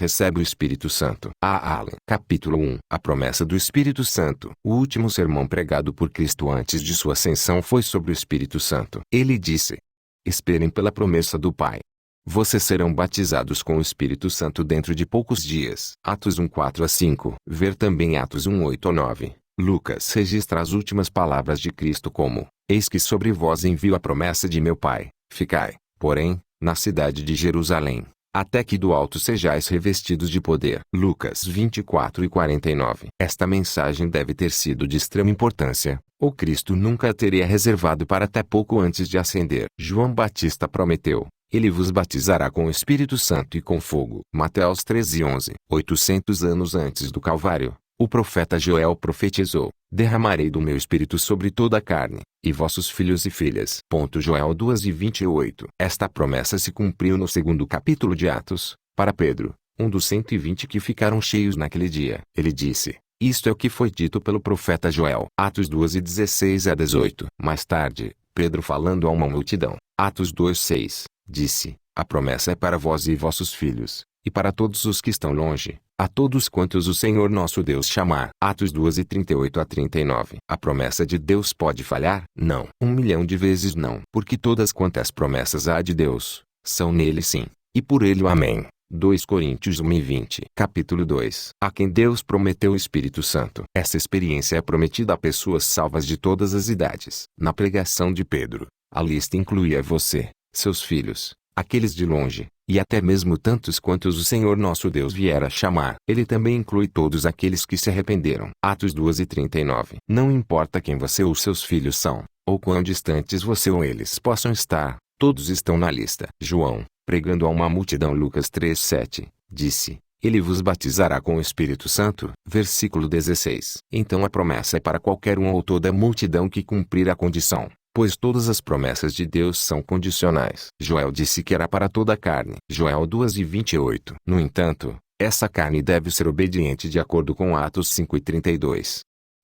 recebe o Espírito Santo. A. Allen. Capítulo 1. A promessa do Espírito Santo. O último sermão pregado por Cristo antes de sua ascensão foi sobre o Espírito Santo. Ele disse: esperem pela promessa do Pai. Vocês serão batizados com o Espírito Santo dentro de poucos dias. Atos 1:4-5. Ver também Atos 1:8-9. Lucas registra as últimas palavras de Cristo como: eis que sobre vós envio a promessa de meu Pai. Ficai, porém, na cidade de Jerusalém, até que do alto sejais revestidos de poder. Lucas 24:49. Esta mensagem deve ter sido de extrema importância, ou Cristo nunca a teria reservado para até pouco antes de ascender. João Batista prometeu: ele vos batizará com o Espírito Santo e com fogo. Mateus 13:11. 800 anos antes do Calvário, o profeta Joel profetizou: derramarei do meu Espírito sobre toda a carne, e vossos filhos e filhas. Joel 2:28. Esta promessa se cumpriu no segundo capítulo de Atos, para Pedro, um dos 120 que ficaram cheios naquele dia. Ele disse: isto é o que foi dito pelo profeta Joel. Atos 2:16-18. Mais tarde, Pedro falando a uma multidão. Atos 2:6. Disse: a promessa é para vós e vossos filhos, e para todos os que estão longe, a todos quantos o Senhor nosso Deus chamar. Atos 2:38-39. A promessa de Deus pode falhar? Não. 1.000.000 de vezes não. Porque todas quantas promessas há de Deus, são nele sim, e por ele o amém. 2 Coríntios 1:20. Capítulo 2. A quem Deus prometeu o Espírito Santo. Essa experiência é prometida a pessoas salvas de todas as idades. Na pregação de Pedro, a lista incluía você, seus filhos, aqueles de longe, e até mesmo tantos quantos o Senhor nosso Deus vier a chamar. Ele também inclui todos aqueles que se arrependeram. Atos 2:39. Não importa quem você ou seus filhos são, ou quão distantes você ou eles possam estar, todos estão na lista. João, pregando a uma multidão, Lucas 3:7, disse: ele vos batizará com o Espírito Santo. Versículo 16. Então a promessa é para qualquer um ou toda a multidão que cumprir a condição, pois todas as promessas de Deus são condicionais. Joel disse que era para toda a carne. Joel 2:28. No entanto, essa carne deve ser obediente de acordo com Atos 5:32.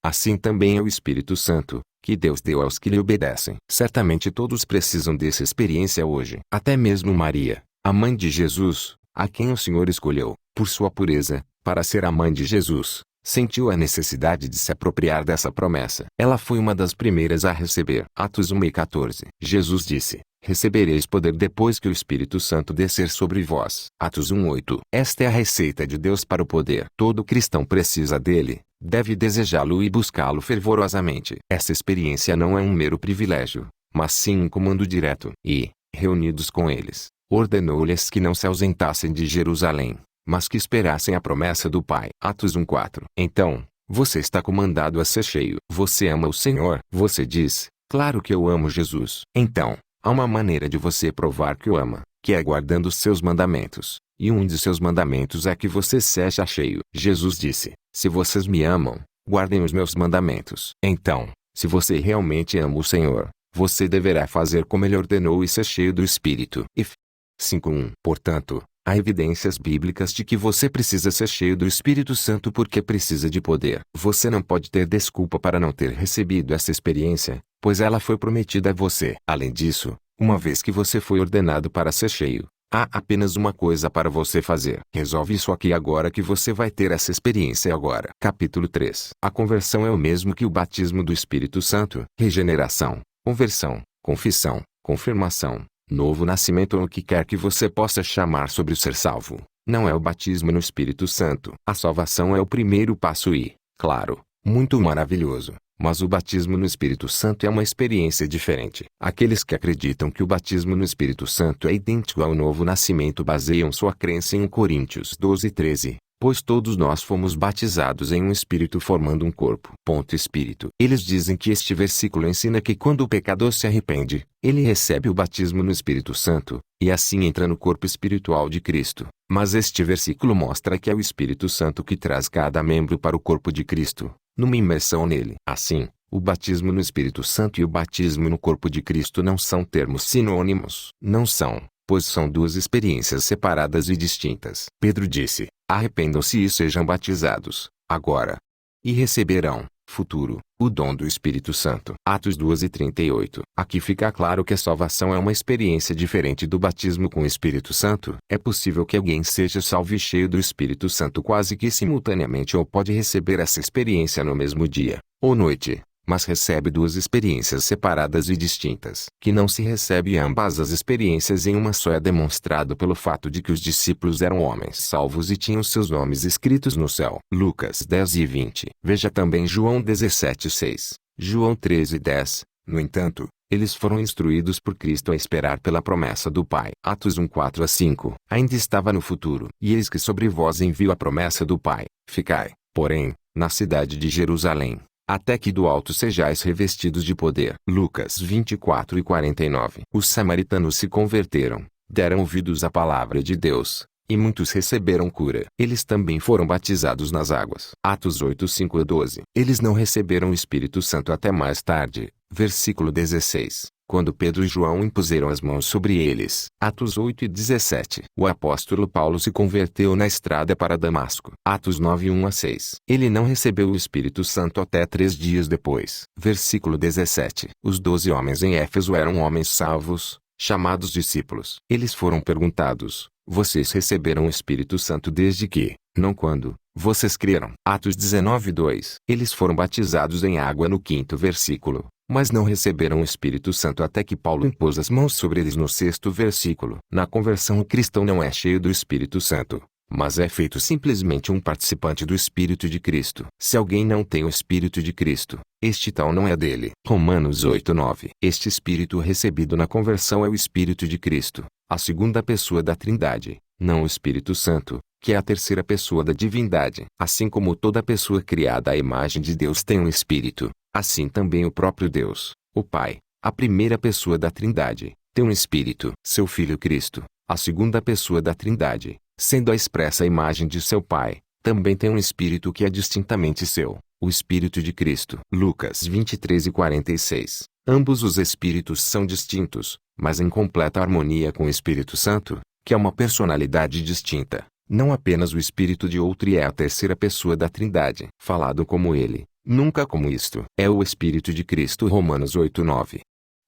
Assim também é o Espírito Santo, que Deus deu aos que lhe obedecem. Certamente todos precisam dessa experiência hoje. Até mesmo Maria, a mãe de Jesus, a quem o Senhor escolheu, por sua pureza, para ser a mãe de Jesus, sentiu a necessidade de se apropriar dessa promessa. Ela foi uma das primeiras a receber. Atos 1:14. Jesus disse: recebereis poder depois que o Espírito Santo descer sobre vós. Atos 1:8. Esta é a receita de Deus para o poder. Todo cristão precisa dele, deve desejá-lo e buscá-lo fervorosamente. Essa experiência não é um mero privilégio, mas sim um comando direto. E, reunidos com eles, ordenou-lhes que não se ausentassem de Jerusalém, mas que esperassem a promessa do Pai. Atos 1:4. Então, você está comandado a ser cheio. Você ama o Senhor? Você diz: claro que eu amo Jesus. Então, há uma maneira de você provar que o ama, que é guardando os seus mandamentos. E um de seus mandamentos é que você seja cheio. Jesus disse: se vocês me amam, guardem os meus mandamentos. Então, se você realmente ama o Senhor, você deverá fazer como ele ordenou e ser cheio do Espírito. If 5:1. Portanto, há evidências bíblicas de que você precisa ser cheio do Espírito Santo porque precisa de poder. Você não pode ter desculpa para não ter recebido essa experiência, pois ela foi prometida a você. Além disso, uma vez que você foi ordenado para ser cheio, há apenas uma coisa para você fazer. Resolve isso aqui agora que você vai ter essa experiência agora. Capítulo 3. A conversão é o mesmo que o batismo do Espírito Santo. Regeneração, conversão, confissão, confirmação, novo nascimento ou o que quer que você possa chamar sobre o ser salvo, não é o batismo no Espírito Santo. A salvação é o primeiro passo e, claro, muito maravilhoso, mas o batismo no Espírito Santo é uma experiência diferente. Aqueles que acreditam que o batismo no Espírito Santo é idêntico ao novo nascimento baseiam sua crença em 1 Coríntios 12:13. Pois todos nós fomos batizados em um espírito formando um corpo. Espírito. Eles dizem que este versículo ensina que quando o pecador se arrepende, ele recebe o batismo no Espírito Santo, e assim entra no corpo espiritual de Cristo. Mas este versículo mostra que é o Espírito Santo que traz cada membro para o corpo de Cristo, numa imersão nele. Assim, o batismo no Espírito Santo e o batismo no corpo de Cristo não são termos sinônimos. Não são, pois são duas experiências separadas e distintas. Pedro disse: arrependam-se e sejam batizados, agora, e receberão, Futuro, o dom do Espírito Santo. Atos 2:38. Aqui fica claro que a salvação é uma experiência diferente do batismo com o Espírito Santo. É possível que alguém seja salvo e cheio do Espírito Santo quase que simultaneamente ou pode receber essa experiência no mesmo dia ou noite, mas recebe duas experiências separadas e distintas. Que não se recebe ambas as experiências em uma só é demonstrado pelo fato de que os discípulos eram homens salvos e tinham seus nomes escritos no céu. Lucas 10:20. Veja também João 17:6, João 13:10. No entanto, eles foram instruídos por Cristo a esperar pela promessa do Pai. Atos 1:4-5. Ainda estava no futuro. E eis que sobre vós envio a promessa do Pai. Ficai, porém, na cidade de Jerusalém, até que do alto sejais revestidos de poder. Lucas 24:49. Os samaritanos se converteram, deram ouvidos à palavra de Deus, e muitos receberam cura. Eles também foram batizados nas águas. Atos 8:5-12. Eles não receberam o Espírito Santo até mais tarde. Versículo 16. Quando Pedro e João impuseram as mãos sobre eles. Atos 8:17. O apóstolo Paulo se converteu na estrada para Damasco. Atos 9:1-6. Ele não recebeu o Espírito Santo até 3 dias depois. Versículo 17. Os 12 homens em Éfeso eram homens salvos, chamados discípulos. Eles foram perguntados: vocês receberam o Espírito Santo desde que, não quando, vocês creram? Atos 19:2. Eles foram batizados em água no 5º versículo, mas não receberam o Espírito Santo até que Paulo impôs as mãos sobre eles no 6º versículo. Na conversão o cristão não é cheio do Espírito Santo, mas é feito simplesmente um participante do Espírito de Cristo. Se alguém não tem o Espírito de Cristo, este tal não é dele. Romanos 8:9. Este Espírito recebido na conversão é o Espírito de Cristo, a segunda pessoa da Trindade, não o Espírito Santo, que é a terceira pessoa da divindade. Assim como toda pessoa criada à imagem de Deus tem um Espírito, assim também o próprio Deus, o Pai, a primeira pessoa da Trindade, tem um Espírito. Seu Filho Cristo, a segunda pessoa da Trindade, sendo a expressa imagem de seu Pai, também tem um Espírito que é distintamente seu, o Espírito de Cristo. Lucas 23:46. Ambos os Espíritos são distintos, mas em completa harmonia com o Espírito Santo, que é uma personalidade distinta. Não apenas o Espírito de outro e é a terceira pessoa da Trindade. Falado como ele, nunca como isto. É o Espírito de Cristo. Romanos 8:9.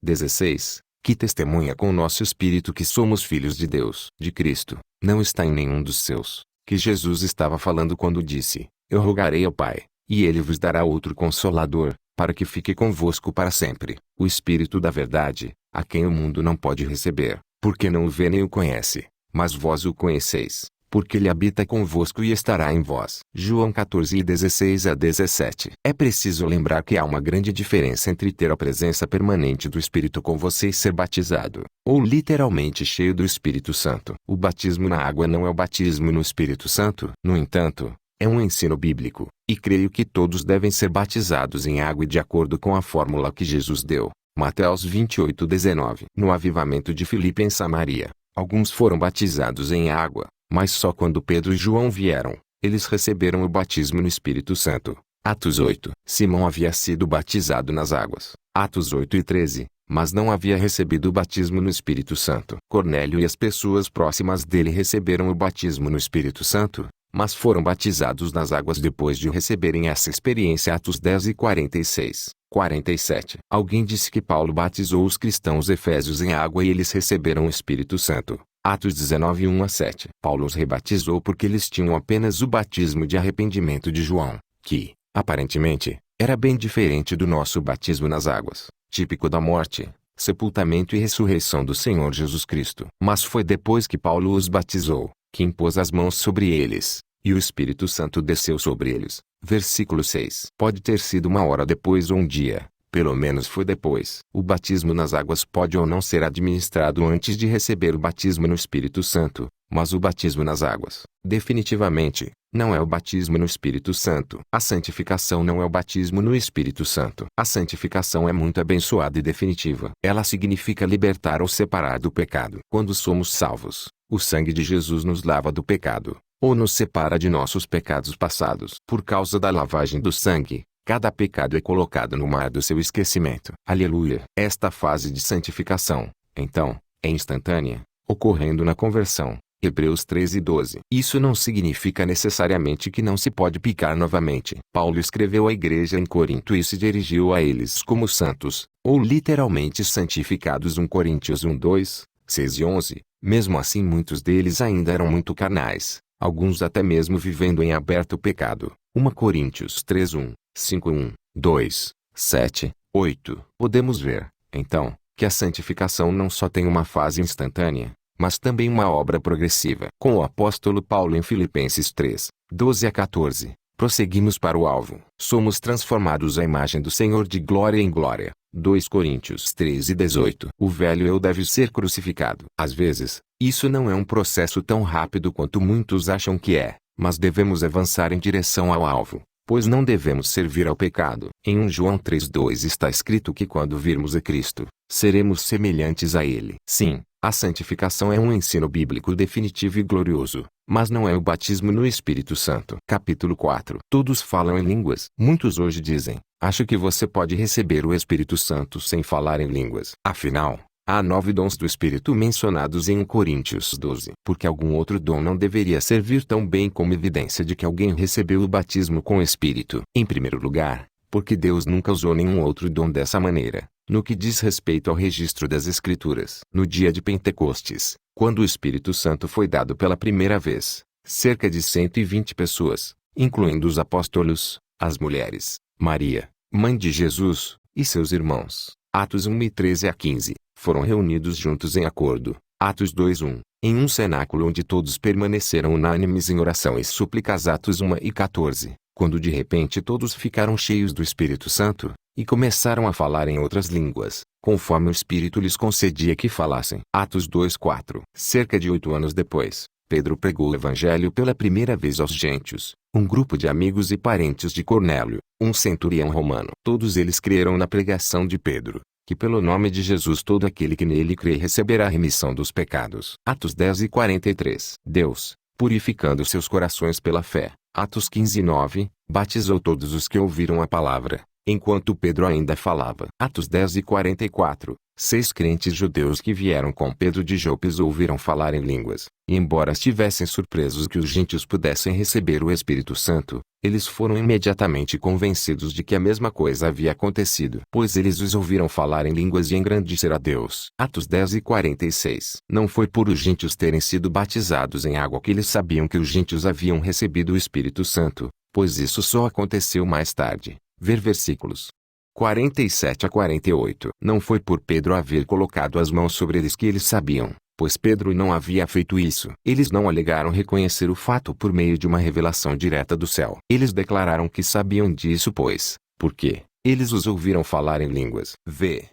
16. Que testemunha com o nosso Espírito que somos filhos de Deus. De Cristo, não está em nenhum dos seus. Que Jesus estava falando quando disse: eu rogarei ao Pai, e ele vos dará outro Consolador, para que fique convosco para sempre. O Espírito da verdade, a quem o mundo não pode receber, porque não o vê nem o conhece, mas vós o conheceis, porque ele habita convosco e estará em vós. João 14:16-17. É preciso lembrar que há uma grande diferença entre ter a presença permanente do Espírito com você e ser batizado, ou literalmente cheio do Espírito Santo. O batismo na água não é o batismo no Espírito Santo. No entanto, é um ensino bíblico, e creio que todos devem ser batizados em água de acordo com a fórmula que Jesus deu. Mateus 28:19. No avivamento de Filipe em Samaria, alguns foram batizados em água, mas só quando Pedro e João vieram, eles receberam o batismo no Espírito Santo. Atos 8. Simão havia sido batizado nas águas. Atos 8:13. Mas não havia recebido o batismo no Espírito Santo. Cornélio e as pessoas próximas dele receberam o batismo no Espírito Santo, mas foram batizados nas águas depois de receberem essa experiência. Atos 10:46, 47. Alguém disse que Paulo batizou os cristãos efésios em água e eles receberam o Espírito Santo. Atos 19:1-7. Paulo os rebatizou porque eles tinham apenas o batismo de arrependimento de João, que, aparentemente, era bem diferente do nosso batismo nas águas, típico da morte, sepultamento e ressurreição do Senhor Jesus Cristo. Mas foi depois que Paulo os batizou, que impôs as mãos sobre eles, e o Espírito Santo desceu sobre eles. Versículo 6. Pode ter sido uma hora depois ou um dia, pelo menos foi depois. O batismo nas águas pode ou não ser administrado antes de receber o batismo no Espírito Santo, mas o batismo nas águas, definitivamente, não é o batismo no Espírito Santo. A santificação não é o batismo no Espírito Santo. A santificação é muito abençoada e definitiva. Ela significa libertar ou separar do pecado. Quando somos salvos, o sangue de Jesus nos lava do pecado, ou nos separa de nossos pecados passados. Por causa da lavagem do sangue, cada pecado é colocado no mar do seu esquecimento. Aleluia! Esta fase de santificação, então, é instantânea, ocorrendo na conversão. Hebreus 13:12. Isso não significa necessariamente que não se pode pecar novamente. Paulo escreveu à igreja em Corinto e se dirigiu a eles como santos, ou literalmente santificados. 1 Coríntios 1:2, 6 e 11. Mesmo assim, muitos deles ainda eram muito carnais, alguns até mesmo vivendo em aberto pecado. 1 Coríntios 3:1, 5:1, 2, 7, 8. Podemos ver, então, que a santificação não só tem uma fase instantânea, mas também uma obra progressiva. Com o apóstolo Paulo em Filipenses 3, 12 a 14, prosseguimos para o alvo. Somos transformados à imagem do Senhor de glória em glória. 2 Coríntios 13 e 18. O velho eu deve ser crucificado. Às vezes, isso não é um processo tão rápido quanto muitos acham que é, mas devemos avançar em direção ao alvo, pois não devemos servir ao pecado. Em 1 João 3:2 está escrito que quando virmos a Cristo, seremos semelhantes a Ele. Sim, a santificação é um ensino bíblico definitivo e glorioso, mas não é o batismo no Espírito Santo. Capítulo 4. Todos falam em línguas. Muitos hoje dizem: acho que você pode receber o Espírito Santo sem falar em línguas. Afinal, há 9 dons do Espírito mencionados em 1 Coríntios 12. Porque algum outro dom não deveria servir tão bem como evidência de que alguém recebeu o batismo com o Espírito. Em primeiro lugar, porque Deus nunca usou nenhum outro dom dessa maneira, no que diz respeito ao registro das Escrituras. No dia de Pentecostes, quando o Espírito Santo foi dado pela primeira vez, cerca de 120 pessoas, incluindo os apóstolos, as mulheres, Maria, mãe de Jesus, e seus irmãos, Atos 1 e 13 a 15, foram reunidos juntos em acordo, Atos 2:1, em um cenáculo onde todos permaneceram unânimes em oração e súplicas. Atos 1 e 14, quando de repente todos ficaram cheios do Espírito Santo, e começaram a falar em outras línguas, conforme o Espírito lhes concedia que falassem. Atos 2:4. Cerca de 8 anos depois, Pedro pregou o Evangelho pela primeira vez aos gentios, um grupo de amigos e parentes de Cornélio, um centurião romano. Todos eles creram na pregação de Pedro, que pelo nome de Jesus todo aquele que nele crê receberá a remissão dos pecados. Atos 10 e 43. Deus, purificando seus corações pela fé, Atos 15:9, batizou todos os que ouviram a palavra, enquanto Pedro ainda falava. Atos 10 e 44. 6 crentes judeus que vieram com Pedro de Jope ouviram falar em línguas, e embora estivessem surpresos que os gentios pudessem receber o Espírito Santo, eles foram imediatamente convencidos de que a mesma coisa havia acontecido, pois eles os ouviram falar em línguas e engrandecer a Deus. Atos 10 e 46. Não foi por os gentios terem sido batizados em água que eles sabiam que os gentios haviam recebido o Espírito Santo, pois isso só aconteceu mais tarde. Ver versículos 47 a 48. Não foi por Pedro haver colocado as mãos sobre eles que eles sabiam, pois Pedro não havia feito isso. Eles não alegaram reconhecer o fato por meio de uma revelação direta do céu. Eles declararam que sabiam disso porque eles os ouviram falar em línguas. V.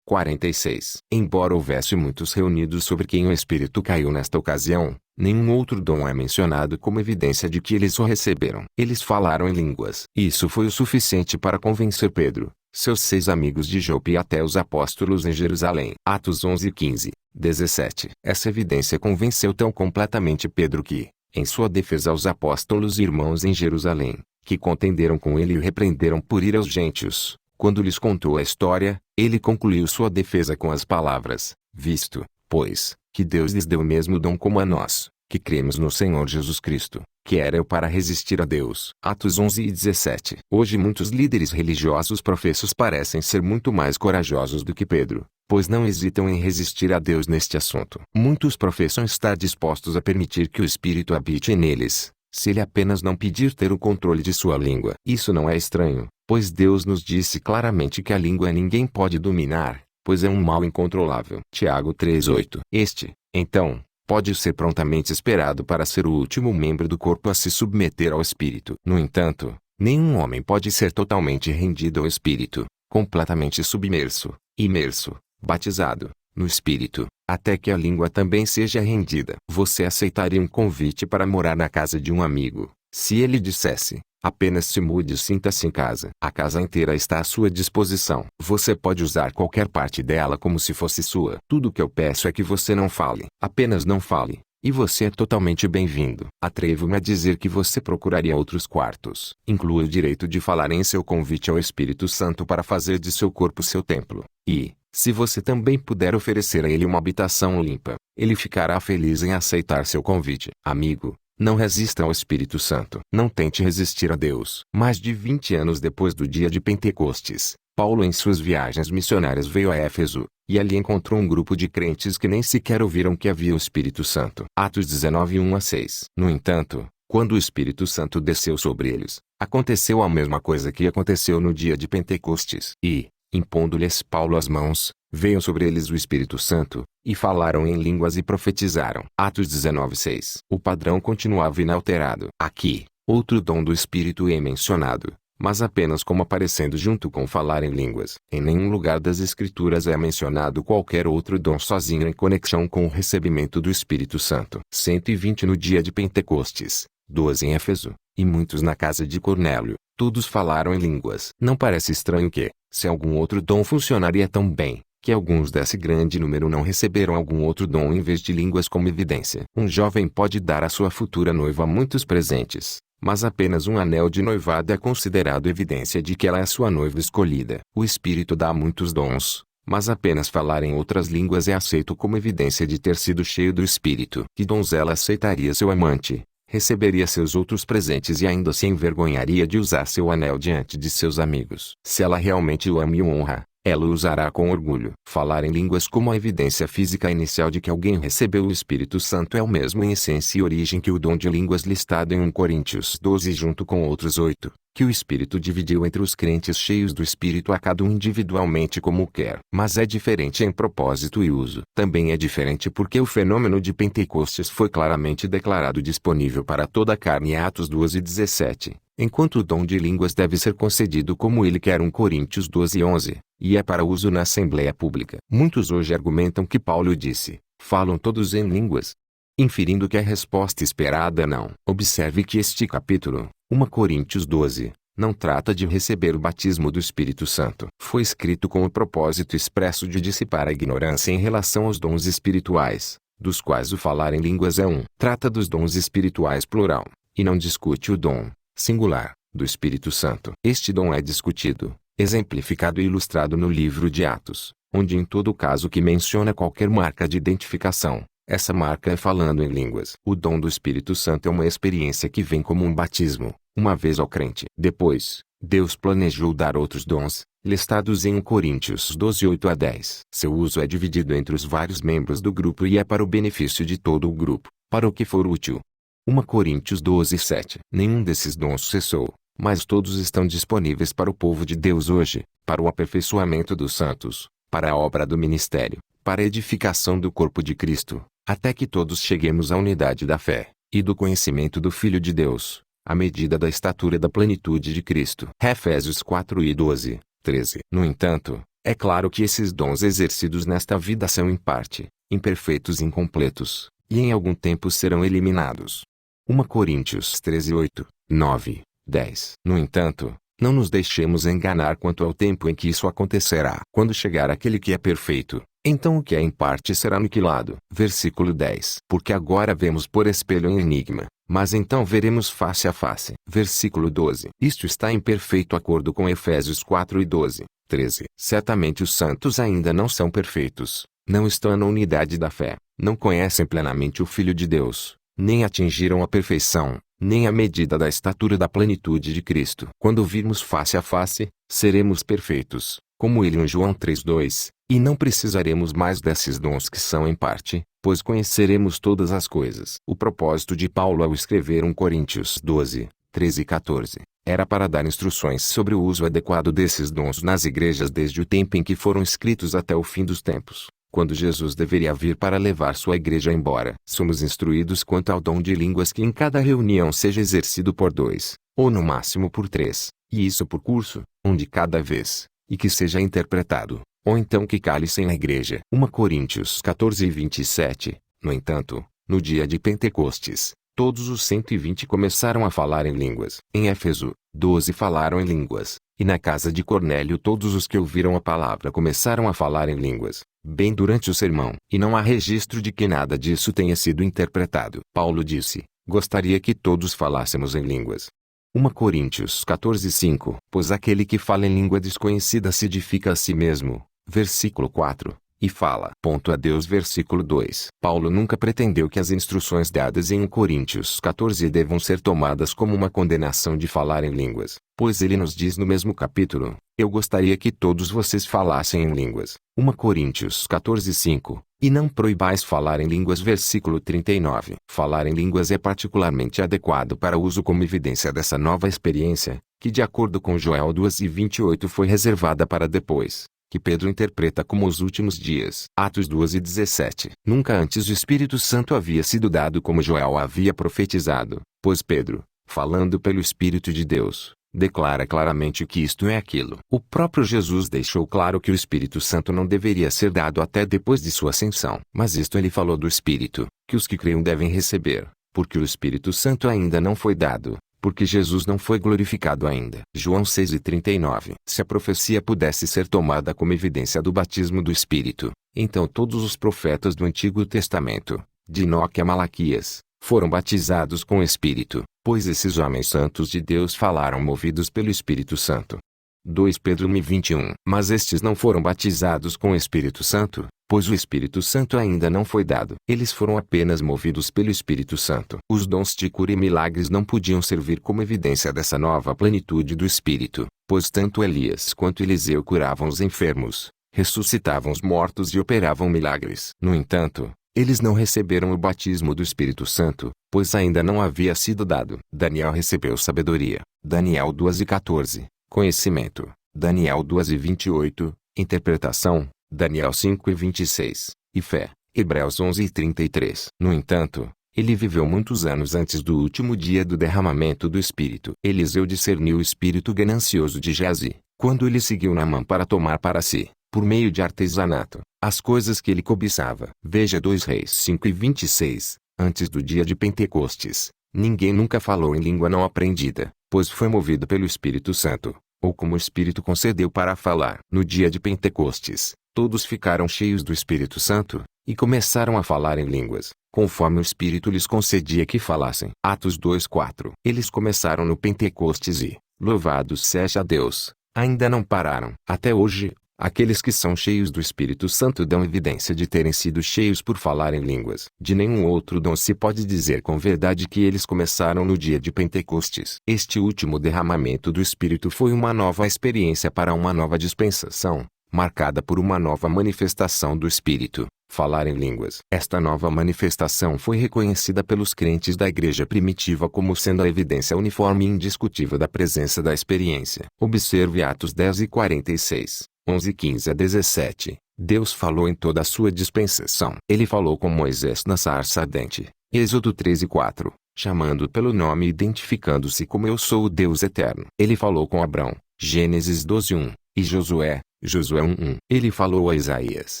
46. Embora houvesse muitos reunidos sobre quem o Espírito caiu nesta ocasião, nenhum outro dom é mencionado como evidência de que eles o receberam. Eles falaram em línguas. Isso foi o suficiente para convencer Pedro, seus 6 amigos de Jope e até os apóstolos em Jerusalém. Atos 11 e 15, 17. Essa evidência convenceu tão completamente Pedro que, em sua defesa aos apóstolos e irmãos em Jerusalém, que contenderam com ele e o repreenderam por ir aos gentios, quando lhes contou a história, ele concluiu sua defesa com as palavras: visto, pois, que Deus lhes deu o mesmo dom como a nós, que cremos no Senhor Jesus Cristo, que era eu para resistir a Deus. Atos 11 e 17. Hoje muitos líderes religiosos professos parecem ser muito mais corajosos do que Pedro, pois não hesitam em resistir a Deus neste assunto. Muitos professam estar dispostos a permitir que o Espírito habite neles, se ele apenas não pedir ter o controle de sua língua. Isso não é estranho, pois Deus nos disse claramente que a língua ninguém pode dominar, pois é um mal incontrolável. Tiago 3:8. Este, então, pode ser prontamente esperado para ser o último membro do corpo a se submeter ao Espírito. No entanto, nenhum homem pode ser totalmente rendido ao Espírito, completamente submerso, imerso, batizado, no Espírito, até que a língua também seja rendida. Você aceitaria um convite para morar na casa de um amigo, se ele dissesse: apenas se mude e sinta-se em casa? A casa inteira está à sua disposição. Você pode usar qualquer parte dela como se fosse sua. Tudo o que eu peço é que você não fale. Apenas não fale, e você é totalmente bem-vindo. Atrevo-me a dizer que você procuraria outros quartos. Inclua o direito de falar em seu convite ao Espírito Santo para fazer de seu corpo seu templo. E, Se você também puder oferecer a ele uma habitação limpa, ele ficará feliz em aceitar seu convite. Amigo, não resista ao Espírito Santo. Não tente resistir a Deus. Mais de 20 anos depois do dia de Pentecostes, Paulo em suas viagens missionárias veio a Éfeso, e ali encontrou um grupo de crentes que nem sequer ouviram que havia o Espírito Santo. Atos 19, 1-6. No entanto, quando o Espírito Santo desceu sobre eles, aconteceu a mesma coisa que aconteceu no dia de Pentecostes. E, impondo-lhes Paulo as mãos, veio sobre eles o Espírito Santo, e falaram em línguas e profetizaram. Atos 19, 6. O padrão continuava inalterado. Aqui, outro dom do Espírito é mencionado, mas apenas como aparecendo junto com falar em línguas. Em nenhum lugar das Escrituras é mencionado qualquer outro dom sozinho em conexão com o recebimento do Espírito Santo. 120 no dia de Pentecostes, 12 em Éfeso, e muitos na casa de Cornélio, todos falaram em línguas. Não parece estranho que, se algum outro dom funcionaria tão bem, que alguns desse grande número não receberam algum outro dom em vez de línguas como evidência. Um jovem pode dar à sua futura noiva muitos presentes, mas apenas um anel de noivado é considerado evidência de que ela é sua noiva escolhida. O Espírito dá muitos dons, mas apenas falar em outras línguas é aceito como evidência de ter sido cheio do Espírito. Que donzela aceitaria seu amante, receberia seus outros presentes e ainda se envergonharia de usar seu anel diante de seus amigos? Se ela realmente o ama e o honra, ela o usará com orgulho. Falar em línguas como a evidência física inicial de que alguém recebeu o Espírito Santo é o mesmo em essência e origem que o dom de línguas listado em 1 Coríntios 12 junto com outros 8, que o Espírito dividiu entre os crentes cheios do Espírito a cada um individualmente como quer. Mas é diferente em propósito e uso. Também é diferente porque o fenômeno de Pentecostes foi claramente declarado disponível para toda a carne em Atos 12, 17. Enquanto o dom de línguas deve ser concedido como ele quer 1 Coríntios 12, 11, e é para uso na Assembleia Pública. Muitos hoje argumentam que Paulo disse, falam todos em línguas, inferindo que a resposta esperada é não. Observe que este capítulo, 1 Coríntios 12, não trata de receber o batismo do Espírito Santo. Foi escrito com o propósito expresso de dissipar a ignorância em relação aos dons espirituais, dos quais o falar em línguas é um. Trata dos dons espirituais plural, e não discute o dom singular, do Espírito Santo. Este dom é discutido, exemplificado e ilustrado no livro de Atos, onde em todo caso que menciona qualquer marca de identificação, essa marca é falando em línguas. O dom do Espírito Santo é uma experiência que vem como um batismo, uma vez ao crente. Depois, Deus planejou dar outros dons, listados em 1 Coríntios 12, 8-10. Seu uso é dividido entre os vários membros do grupo e é para o benefício de todo o grupo, para o que for útil. 1 Coríntios 12, 7. Nenhum desses dons cessou, mas todos estão disponíveis para o povo de Deus hoje, para o aperfeiçoamento dos santos, para a obra do ministério, para a edificação do corpo de Cristo, até que todos cheguemos à unidade da fé, e do conhecimento do Filho de Deus, à medida da estatura da plenitude de Cristo. Efésios 4 e 12, 13. No entanto, é claro que esses dons exercidos nesta vida são em parte, imperfeitos e incompletos, e em algum tempo serão eliminados. 1 Coríntios 13, 8, 9, 10. No entanto, não nos deixemos enganar quanto ao tempo em que isso acontecerá. Quando chegar aquele que é perfeito, então o que é em parte será aniquilado. Versículo 10. Porque agora vemos por espelho em enigma, mas então veremos face a face. Versículo 12. Isto está em perfeito acordo com Efésios 4 e 12, 13. Certamente os santos ainda não são perfeitos, não estão na unidade da fé, não conhecem plenamente o Filho de Deus, nem atingiram a perfeição, nem a medida da estatura da plenitude de Cristo. Quando virmos face a face, seremos perfeitos, como ele em João 3:2, e não precisaremos mais desses dons que são em parte, pois conheceremos todas as coisas. O propósito de Paulo ao escrever 1 Coríntios 12, 13 e 14, era para dar instruções sobre o uso adequado desses dons nas igrejas desde o tempo em que foram escritos até o fim dos tempos, quando Jesus deveria vir para levar sua igreja embora. Somos instruídos quanto ao dom de línguas que em cada reunião seja exercido por 2, ou no máximo por 3, e isso por curso, um de cada vez, e que seja interpretado, ou então que cale-se na igreja. 1 Coríntios 14 e 27. No entanto, no dia de Pentecostes, todos os 120 começaram a falar em línguas. Em Éfeso, 12 falaram em línguas, e na casa de Cornélio todos os que ouviram a palavra começaram a falar em línguas, bem durante o sermão. E não há registro de que nada disso tenha sido interpretado. Paulo disse, gostaria que todos falássemos em línguas. 1 Coríntios 14, 5. Pois aquele que fala em língua desconhecida se edifica a si mesmo, versículo 4, e fala. A Deus. Versículo 2. Paulo nunca pretendeu que as instruções dadas em 1 Coríntios 14 devam ser tomadas como uma condenação de falar em línguas, pois ele nos diz no mesmo capítulo: eu gostaria que todos vocês falassem em línguas. 1 Coríntios 14:5. E não proibais falar em línguas. Versículo 39. Falar em línguas é particularmente adequado para uso como evidência dessa nova experiência, que de acordo com Joel 2:28 foi reservada para depois, que Pedro interpreta como os últimos dias. Atos 2:17. Nunca antes o Espírito Santo havia sido dado como Joel havia profetizado, pois Pedro, falando pelo Espírito de Deus, declara claramente que isto é aquilo. O próprio Jesus deixou claro que o Espírito Santo não deveria ser dado até depois de sua ascensão. Mas isto ele falou do Espírito, que os que creiam devem receber, porque o Espírito Santo ainda não foi dado, porque Jesus não foi glorificado ainda. João 6:39. Se a profecia pudesse ser tomada como evidência do batismo do Espírito, então todos os profetas do Antigo Testamento, de Enoque a Malaquias, foram batizados com o Espírito, pois esses homens santos de Deus falaram movidos pelo Espírito Santo. 2 Pedro 1:21. Mas estes não foram batizados com o Espírito Santo, pois o Espírito Santo ainda não foi dado. Eles foram apenas movidos pelo Espírito Santo. Os dons de cura e milagres não podiam servir como evidência dessa nova plenitude do Espírito, pois tanto Elias quanto Eliseu curavam os enfermos, ressuscitavam os mortos e operavam milagres. No entanto, eles não receberam o batismo do Espírito Santo, pois ainda não havia sido dado. Daniel recebeu sabedoria. Daniel 2:14. Conhecimento. Daniel 2:28. Interpretação. Daniel 5:26. E fé. Hebreus 11:33. No entanto, ele viveu muitos anos antes do último dia do derramamento do Espírito. Eliseu discerniu o espírito ganancioso de Geazi, quando ele seguiu Naamã para tomar para si, por meio de artesanato, as coisas que ele cobiçava. Veja 2 Reis 5:26. Antes do dia de Pentecostes, ninguém nunca falou em língua não aprendida, pois foi movido pelo Espírito Santo, ou como o Espírito concedeu para falar. No dia de Pentecostes, todos ficaram cheios do Espírito Santo, e começaram a falar em línguas, conforme o Espírito lhes concedia que falassem. Atos 2:4. Eles começaram no Pentecostes e, louvado seja Deus, ainda não pararam. Até hoje, aqueles que são cheios do Espírito Santo dão evidência de terem sido cheios por falar em línguas. De nenhum outro dom se pode dizer com verdade que eles começaram no dia de Pentecostes. Este último derramamento do Espírito foi uma nova experiência para uma nova dispensação, marcada por uma nova manifestação do Espírito, falar em línguas. Esta nova manifestação foi reconhecida pelos crentes da igreja primitiva como sendo a evidência uniforme e indiscutível da presença da experiência. Observe Atos 10:46. 11:15-17. Deus falou em toda a sua dispensação. Ele falou com Moisés na sarça ardente. Êxodo 13:4. Chamando pelo nome e identificando-se como eu sou o Deus eterno. Ele falou com Abrão. Gênesis 12:1. E Josué 1:1. Ele falou a Isaías,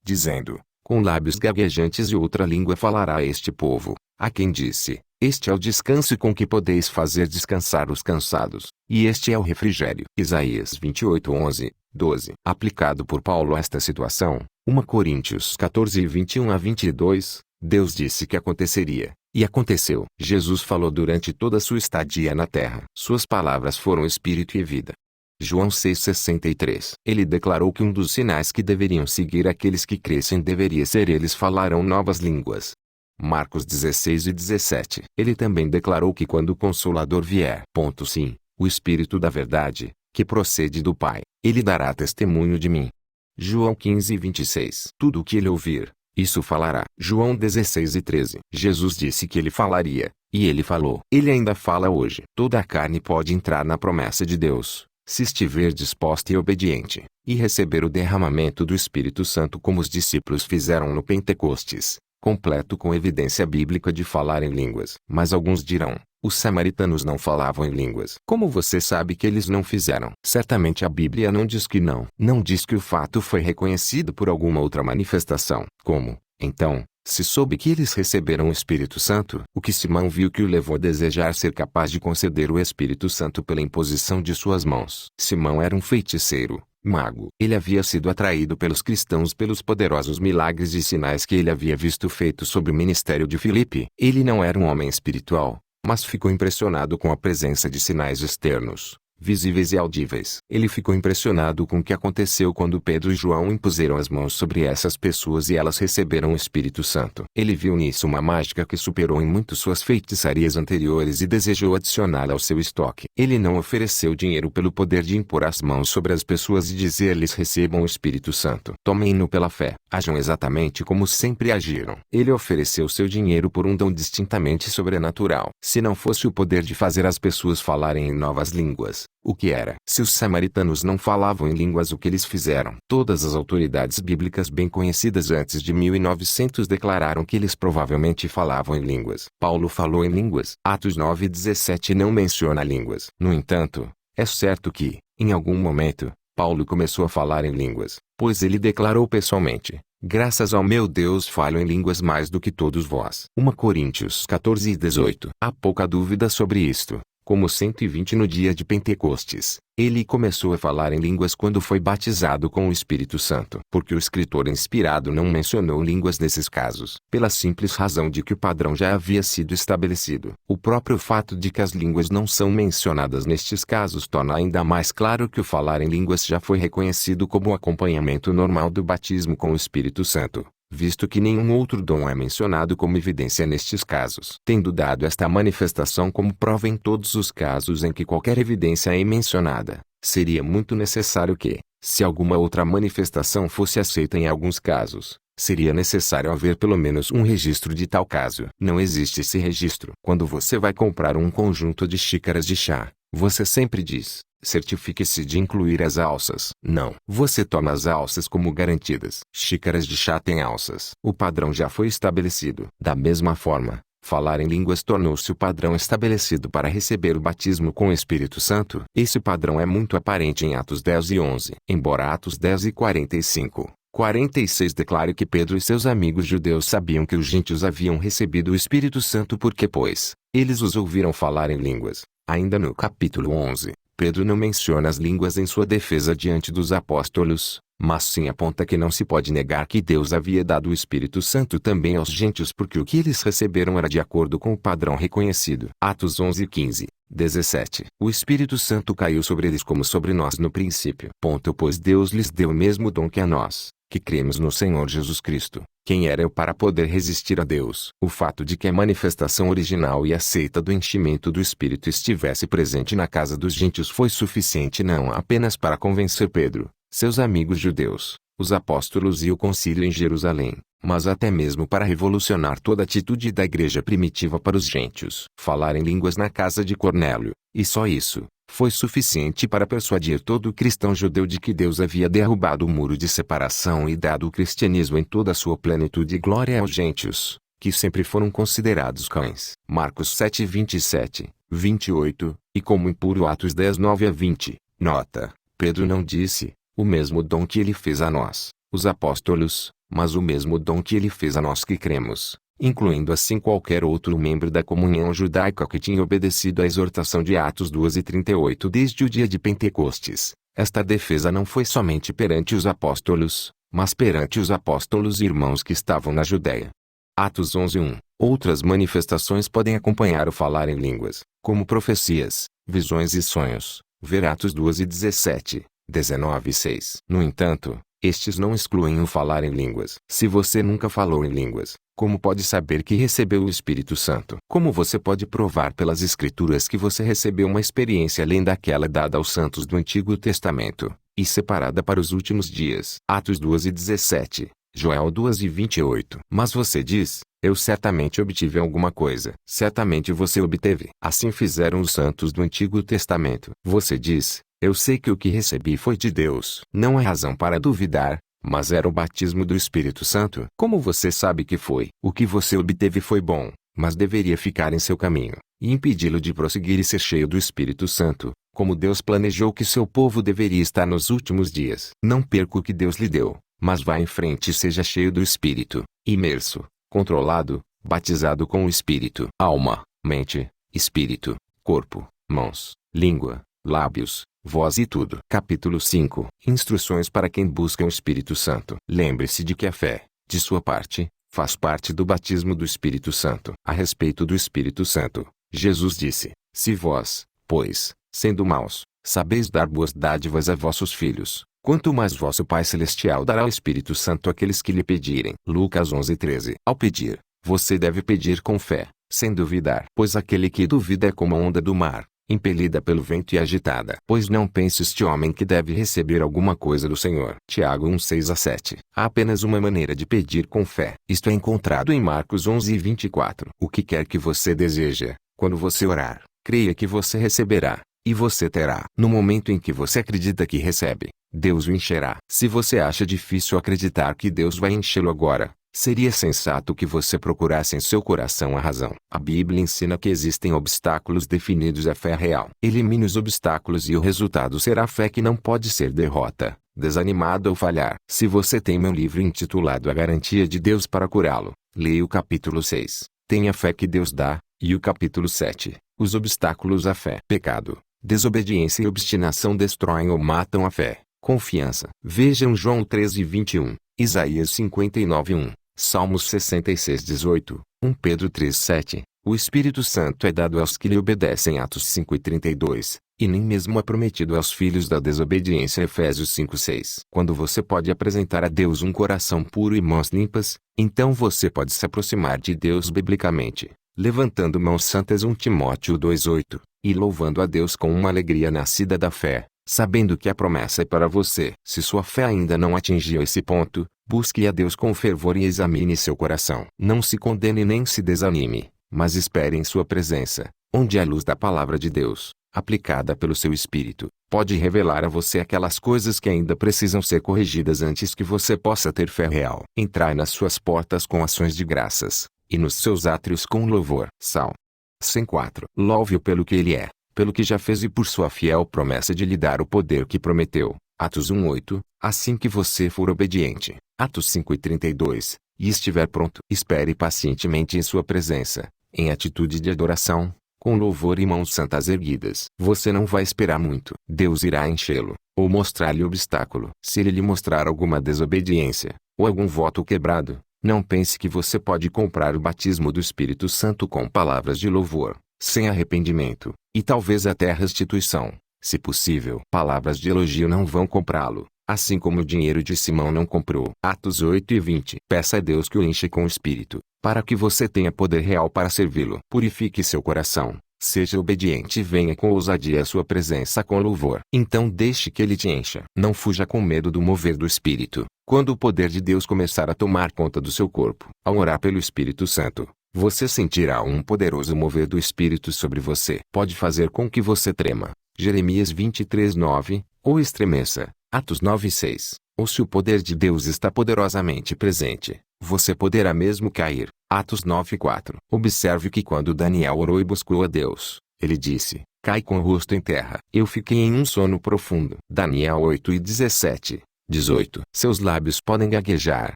dizendo: com lábios gaguejantes e outra língua falará a este povo, a quem disse: este é o descanso com que podeis fazer descansar os cansados, e este é o refrigério. Isaías 28:11, 12. Aplicado por Paulo a esta situação, 1 Coríntios 14:21-22, Deus disse que aconteceria, e aconteceu. Jesus falou durante toda a sua estadia na terra. Suas palavras foram espírito e vida. João 6:63. Ele declarou que um dos sinais que deveriam seguir aqueles que crescem deveria ser eles falarão novas línguas. Marcos 16:17. Ele também declarou que quando o Consolador vier, sim, o Espírito da Verdade, que procede do Pai, ele dará testemunho de mim. João 15:26. Tudo o que ele ouvir, isso falará. João 16:13. Jesus disse que ele falaria, e ele falou. Ele ainda fala hoje. Toda a carne pode entrar na promessa de Deus, se estiver disposta e obediente, e receber o derramamento do Espírito Santo como os discípulos fizeram no Pentecostes, completo com evidência bíblica de falar em línguas. Mas alguns dirão: os samaritanos não falavam em línguas. Como você sabe que eles não fizeram? Certamente a Bíblia não diz que não. Não diz que o fato foi reconhecido por alguma outra manifestação. Como, então, se soube que eles receberam o Espírito Santo? O que Simão viu que o levou a desejar ser capaz de conceder o Espírito Santo pela imposição de suas mãos. Simão era um feiticeiro, mago. Ele havia sido atraído pelos cristãos pelos poderosos milagres e sinais que ele havia visto feitos sobre o ministério de Filipe. Ele não era um homem espiritual, mas ficou impressionado com a presença de sinais externos, visíveis e audíveis. Ele ficou impressionado com o que aconteceu quando Pedro e João impuseram as mãos sobre essas pessoas e elas receberam o Espírito Santo. Ele viu nisso uma mágica que superou em muito suas feitiçarias anteriores e desejou adicioná-la ao seu estoque. Ele não ofereceu dinheiro pelo poder de impor as mãos sobre as pessoas e dizer-lhes recebam o Espírito Santo. Tomem-no pela fé. Ajam exatamente como sempre agiram. Ele ofereceu seu dinheiro por um dom distintamente sobrenatural. Se não fosse o poder de fazer as pessoas falarem em novas línguas, o que era? Se os samaritanos não falavam em línguas, o que eles fizeram? Todas as autoridades bíblicas bem conhecidas antes de 1900 declararam que eles provavelmente falavam em línguas. Paulo falou em línguas. Atos 9:17 não menciona línguas. No entanto, é certo que, em algum momento, Paulo começou a falar em línguas, pois ele declarou pessoalmente: graças ao meu Deus falo em línguas mais do que todos vós. 1 Coríntios 14:18. Há pouca dúvida sobre isto. Como 120 no dia de Pentecostes, ele começou a falar em línguas quando foi batizado com o Espírito Santo. Porque o escritor inspirado não mencionou línguas nesses casos, pela simples razão de que o padrão já havia sido estabelecido. O próprio fato de que as línguas não são mencionadas nestes casos torna ainda mais claro que o falar em línguas já foi reconhecido como o acompanhamento normal do batismo com o Espírito Santo, visto que nenhum outro dom é mencionado como evidência nestes casos. Tendo dado esta manifestação como prova em todos os casos em que qualquer evidência é mencionada, seria muito necessário que, se alguma outra manifestação fosse aceita em alguns casos, seria necessário haver pelo menos um registro de tal caso. Não existe esse registro. Quando você vai comprar um conjunto de xícaras de chá, você sempre diz: certifique-se de incluir as alças. Não. Você toma as alças como garantidas. Xícaras de chá têm alças. O padrão já foi estabelecido. Da mesma forma, falar em línguas tornou-se o padrão estabelecido para receber o batismo com o Espírito Santo. Esse padrão é muito aparente em Atos 10:11. Embora Atos 10:45-46 declare que Pedro e seus amigos judeus sabiam que os gentios haviam recebido o Espírito Santo porque, pois, eles os ouviram falar em línguas. Ainda no capítulo 11, Pedro não menciona as línguas em sua defesa diante dos apóstolos, mas sim aponta que não se pode negar que Deus havia dado o Espírito Santo também aos gentios porque o que eles receberam era de acordo com o padrão reconhecido. Atos 11:15-17. O Espírito Santo caiu sobre eles como sobre nós no princípio. Pois Deus lhes deu o mesmo dom que a nós, que cremos no Senhor Jesus Cristo. Quem era eu para poder resistir a Deus? O fato de que a manifestação original e aceita do enchimento do Espírito estivesse presente na casa dos gentios foi suficiente não apenas para convencer Pedro, seus amigos judeus, os apóstolos e o concílio em Jerusalém, mas até mesmo para revolucionar toda a atitude da igreja primitiva para os gentios. Falar em línguas na casa de Cornélio, e só isso, foi suficiente para persuadir todo cristão judeu de que Deus havia derrubado o muro de separação e dado o cristianismo em toda a sua plenitude e glória aos gentios, que sempre foram considerados cães. Marcos 7:27-28, e como impuro Atos 10:9-20. Nota: Pedro não disse, o mesmo dom que ele fez a nós, os apóstolos, mas o mesmo dom que ele fez a nós que cremos, incluindo assim qualquer outro membro da comunhão judaica que tinha obedecido à exortação de Atos 2:38 desde o dia de Pentecostes. Esta defesa não foi somente perante os apóstolos, mas perante os apóstolos e irmãos que estavam na Judéia. Atos 11:1. Outras manifestações podem acompanhar o falar em línguas, como profecias, visões e sonhos. Ver Atos 2:17, 19:6. No entanto, estes não excluem o falar em línguas. Se você nunca falou em línguas, como pode saber que recebeu o Espírito Santo? Como você pode provar pelas Escrituras que você recebeu uma experiência além daquela dada aos santos do Antigo Testamento, e separada para os últimos dias? Atos 2:17, Joel 2:28. Mas você diz, eu certamente obtive alguma coisa. Certamente você obteve. Assim fizeram os santos do Antigo Testamento. Você diz, eu sei que o que recebi foi de Deus. Não há razão para duvidar, mas era o batismo do Espírito Santo. Como você sabe que foi? O que você obteve foi bom, mas deveria ficar em seu caminho, e impedi-lo de prosseguir e ser cheio do Espírito Santo, como Deus planejou que seu povo deveria estar nos últimos dias. Não perca o que Deus lhe deu, mas vá em frente e seja cheio do Espírito, imerso, controlado, batizado com o Espírito. Alma, mente, espírito, corpo, mãos, língua, lábios, voz e tudo. Capítulo 5. Instruções para quem busca o Espírito Santo. Lembre-se de que a fé, de sua parte, faz parte do batismo do Espírito Santo. A respeito do Espírito Santo, Jesus disse, se vós, pois, sendo maus, sabeis dar boas dádivas a vossos filhos, quanto mais vosso Pai Celestial dará o Espírito Santo àqueles que lhe pedirem. Lucas 11:13. Ao pedir, você deve pedir com fé, sem duvidar. Pois aquele que duvida é como a onda do mar, impelida pelo vento e agitada. Pois não pense este homem que deve receber alguma coisa do Senhor. Tiago 1:6-7. Há apenas uma maneira de pedir com fé. Isto é encontrado em Marcos 11:24. O que quer que você deseja, quando você orar, creia que você receberá, e você terá. No momento em que você acredita que recebe, Deus o encherá. Se você acha difícil acreditar que Deus vai enchê-lo agora, seria sensato que você procurasse em seu coração a razão. A Bíblia ensina que existem obstáculos definidos à fé real. Elimine os obstáculos e o resultado será fé que não pode ser derrota, desanimada ou falhar. Se você tem meu livro intitulado A Garantia de Deus para Curá-lo, leia o capítulo 6, Tenha Fé que Deus Dá, e o capítulo 7, Os Obstáculos à Fé. Pecado, desobediência e obstinação destroem ou matam a fé. Confiança. Vejam João 13:21, Isaías 59:1, Salmos 66:18, 1 Pedro 3:7. O Espírito Santo é dado aos que lhe obedecem. Atos 5:32, e nem mesmo é prometido aos filhos da desobediência. Efésios 5:6. Quando você pode apresentar a Deus um coração puro e mãos limpas, então você pode se aproximar de Deus biblicamente, levantando mãos santas. 1 Timóteo 2:8, e louvando a Deus com uma alegria nascida da fé, sabendo que a promessa é para você. Se sua fé ainda não atingiu esse ponto, busque a Deus com fervor e examine seu coração. Não se condene nem se desanime, mas espere em sua presença, onde a luz da palavra de Deus, aplicada pelo seu Espírito, pode revelar a você aquelas coisas que ainda precisam ser corrigidas antes que você possa ter fé real. Entrai nas suas portas com ações de graças, e nos seus átrios com louvor. Salmo 104. Louve-o pelo que ele é, pelo que já fez e por sua fiel promessa de lhe dar o poder que prometeu. Atos 1:8. Assim que você for obediente. Atos 5:32. E estiver pronto, espere pacientemente em sua presença, em atitude de adoração, com louvor e mãos santas erguidas. Você não vai esperar muito. Deus irá enchê-lo, ou mostrar-lhe obstáculo. Se ele lhe mostrar alguma desobediência, ou algum voto quebrado, não pense que você pode comprar o batismo do Espírito Santo com palavras de louvor, sem arrependimento, e talvez até a restituição, se possível. Palavras de elogio não vão comprá-lo, assim como o dinheiro de Simão não comprou. Atos 8:20. Peça a Deus que o enche com o Espírito, para que você tenha poder real para servi-lo. Purifique seu coração, seja obediente e venha com ousadia à sua presença com louvor. Então deixe que ele te encha. Não fuja com medo do mover do Espírito. Quando o poder de Deus começar a tomar conta do seu corpo, ao orar pelo Espírito Santo, você sentirá um poderoso mover do Espírito sobre você. Pode fazer com que você trema. Jeremias 23:9, ou estremeça. Atos 9:6. Ou se o poder de Deus está poderosamente presente, você poderá mesmo cair. Atos 9:4. Observe que quando Daniel orou e buscou a Deus, ele disse: cai com o rosto em terra. Eu fiquei em um sono profundo. Daniel 8:17. 18. Seus lábios podem gaguejar.